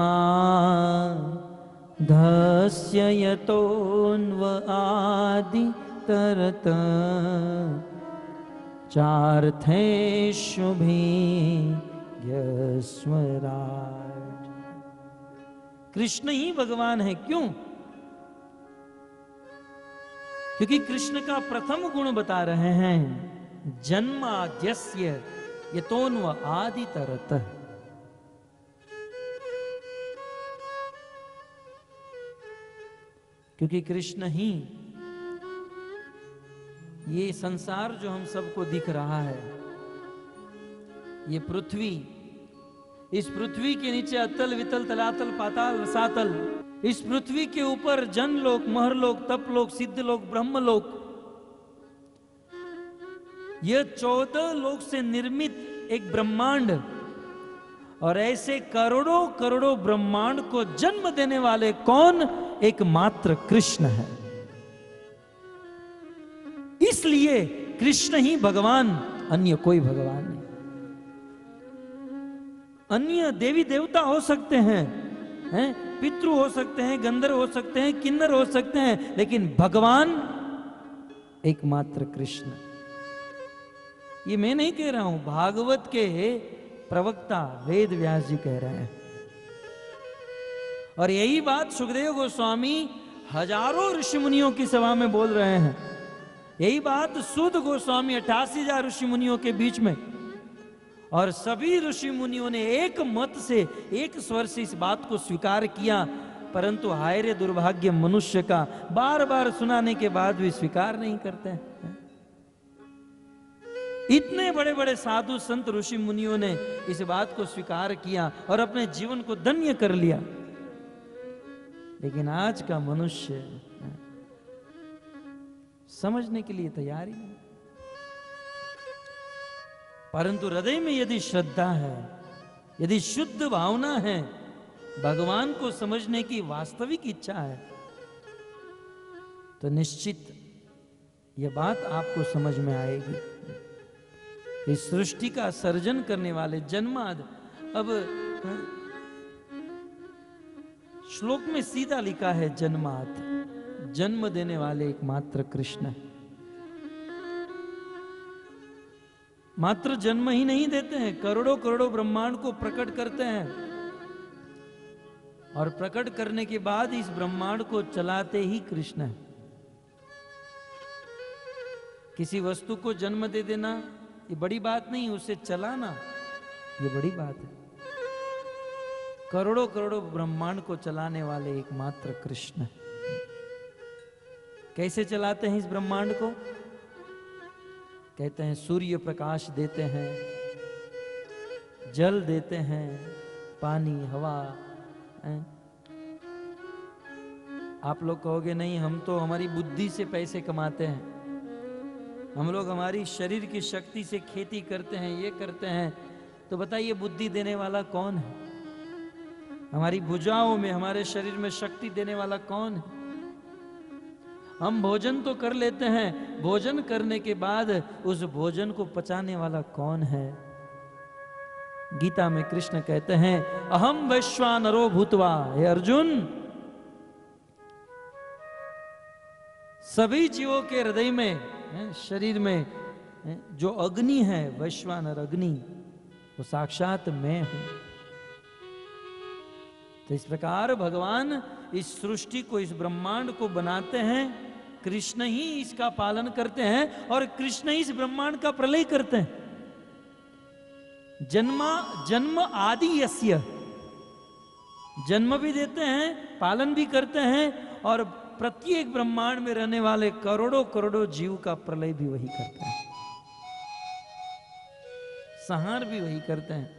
यतोऽन्व आदि तरत चार्थेषु भिज्ञस्वराट्। कृष्ण ही भगवान है। क्यों? क्योंकि कृष्ण का प्रथम गुण बता रहे हैं, जन्माद्यस्य यतोन्व आदितरतः। क्योंकि कृष्ण ही ये संसार जो हम सबको दिख रहा है, ये पृथ्वी, इस पृथ्वी के नीचे अतल वितल तलातल पाताल रसातल, इस पृथ्वी के ऊपर जनलोक, महरलोक, तपलोक, सिद्धलोक, ब्रह्मलोक, यह 14 लोक से निर्मित एक ब्रह्मांड, और ऐसे करोड़ों करोड़ों ब्रह्मांड को जन्म देने वाले कौन? एकमात्र कृष्ण है। इसलिए कृष्ण ही भगवान, अन्य कोई भगवान नहीं। अन्य देवी देवता हो सकते हैं, पितृ हो सकते हैं, गंधर्व हो सकते हैं, किन्नर हो सकते हैं, लेकिन भगवान एकमात्र कृष्ण। ये मैं नहीं कह रहा हूं, भागवत के प्रवक्ता वेद व्यास जी कह रहे हैं। और यही बात सुखदेव गोस्वामी हजारों ऋषि मुनियों की सभा में बोल रहे हैं। यही बात सूत गोस्वामी 88,000 ऋषि मुनियों के बीच में, और सभी ऋषि मुनियों ने एक मत से, एक स्वर से इस बात को स्वीकार किया। परंतु हाय रे दुर्भाग्य मनुष्य का, बार बार सुनाने के बाद भी स्वीकार नहीं करते हैं। इतने बड़े बड़े साधु संत ऋषि मुनियों ने इस बात को स्वीकार किया और अपने जीवन को धन्य कर लिया, लेकिन आज का मनुष्य समझने के लिए तैयार ही नहीं। परंतु हृदय में यदि श्रद्धा है, यदि शुद्ध भावना है, भगवान को समझने की वास्तविक इच्छा है, तो निश्चित यह बात आपको समझ में आएगी। इस सृष्टि का सर्जन करने वाले जन्माद, अब श्लोक में सीधा लिखा है जन्माद, जन्म देने वाले एकमात्र कृष्ण है। मात्र जन्म ही नहीं देते हैं, करोड़ों करोड़ों ब्रह्मांड को प्रकट करते हैं, और प्रकट करने के बाद इस ब्रह्मांड को चलाते ही कृष्ण है। किसी वस्तु को जन्म दे देना ये बड़ी बात नहीं, उसे चलाना ये बड़ी बात है। करोड़ों करोड़ों ब्रह्मांड को चलाने वाले एकमात्र कृष्ण। कैसे चलाते हैं इस ब्रह्मांड को? कहते हैं सूर्य प्रकाश देते हैं, जल देते हैं, पानी, हवा। आप लोग कहोगे नहीं, हम तो हमारी बुद्धि से पैसे कमाते हैं, हम लोग हमारी शरीर की शक्ति से खेती करते हैं, ये करते हैं। तो बताइए बुद्धि देने वाला कौन है? हमारी भुजाओं में, हमारे शरीर में शक्ति देने वाला कौन है? हम भोजन तो कर लेते हैं, भोजन करने के बाद उस भोजन को पचाने वाला कौन है? गीता में कृष्ण कहते हैं, अहम वैश्वानरो भूतवा। हे अर्जुन, सभी जीवों के हृदय में, शरीर में जो अग्नि है, वैश्वानर अग्नि, वो साक्षात मैं हूं। तो इस प्रकार भगवान इस सृष्टि को, इस ब्रह्मांड को बनाते हैं, कृष्ण ही इसका पालन करते हैं, और कृष्ण ही इस ब्रह्मांड का प्रलय करते हैं। जन्म आदि यस्य, जन्म भी देते हैं, पालन भी करते हैं, और प्रत्येक ब्रह्मांड में रहने वाले करोड़ों करोड़ों जीव का प्रलय भी वही करते हैं, संहार भी वही करते हैं।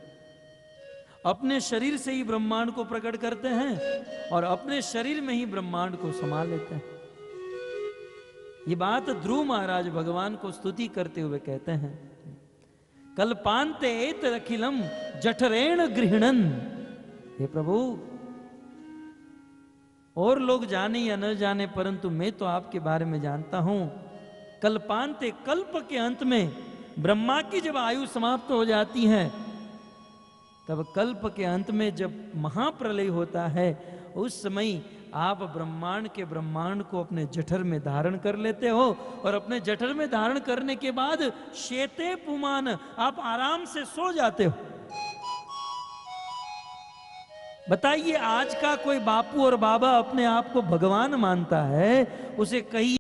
अपने शरीर से ही ब्रह्मांड को प्रकट करते हैं और अपने शरीर में ही ब्रह्मांड को संभाल लेते हैं। ये बात ध्रुव महाराज भगवान को स्तुति करते हुए कहते हैं, कल्पांते एतदखिलम जठरेण गृह्णन्। हे प्रभु, और लोग जाने या न जाने, परंतु मैं तो आपके बारे में जानता हूं। कल्पांते, कल्प के अंत में, ब्रह्मा की जब आयु समाप्त हो जाती है, तब कल्प के अंत में जब महाप्रलय होता है, उस समय आप ब्रह्मांड को अपने जठर में धारण कर लेते हो, और अपने जठर में धारण करने के बाद शेते पुमान, आप आराम से सो जाते हो। बताइए, आज का कोई बापू और बाबा अपने आप को भगवान मानता है, उसे कहिए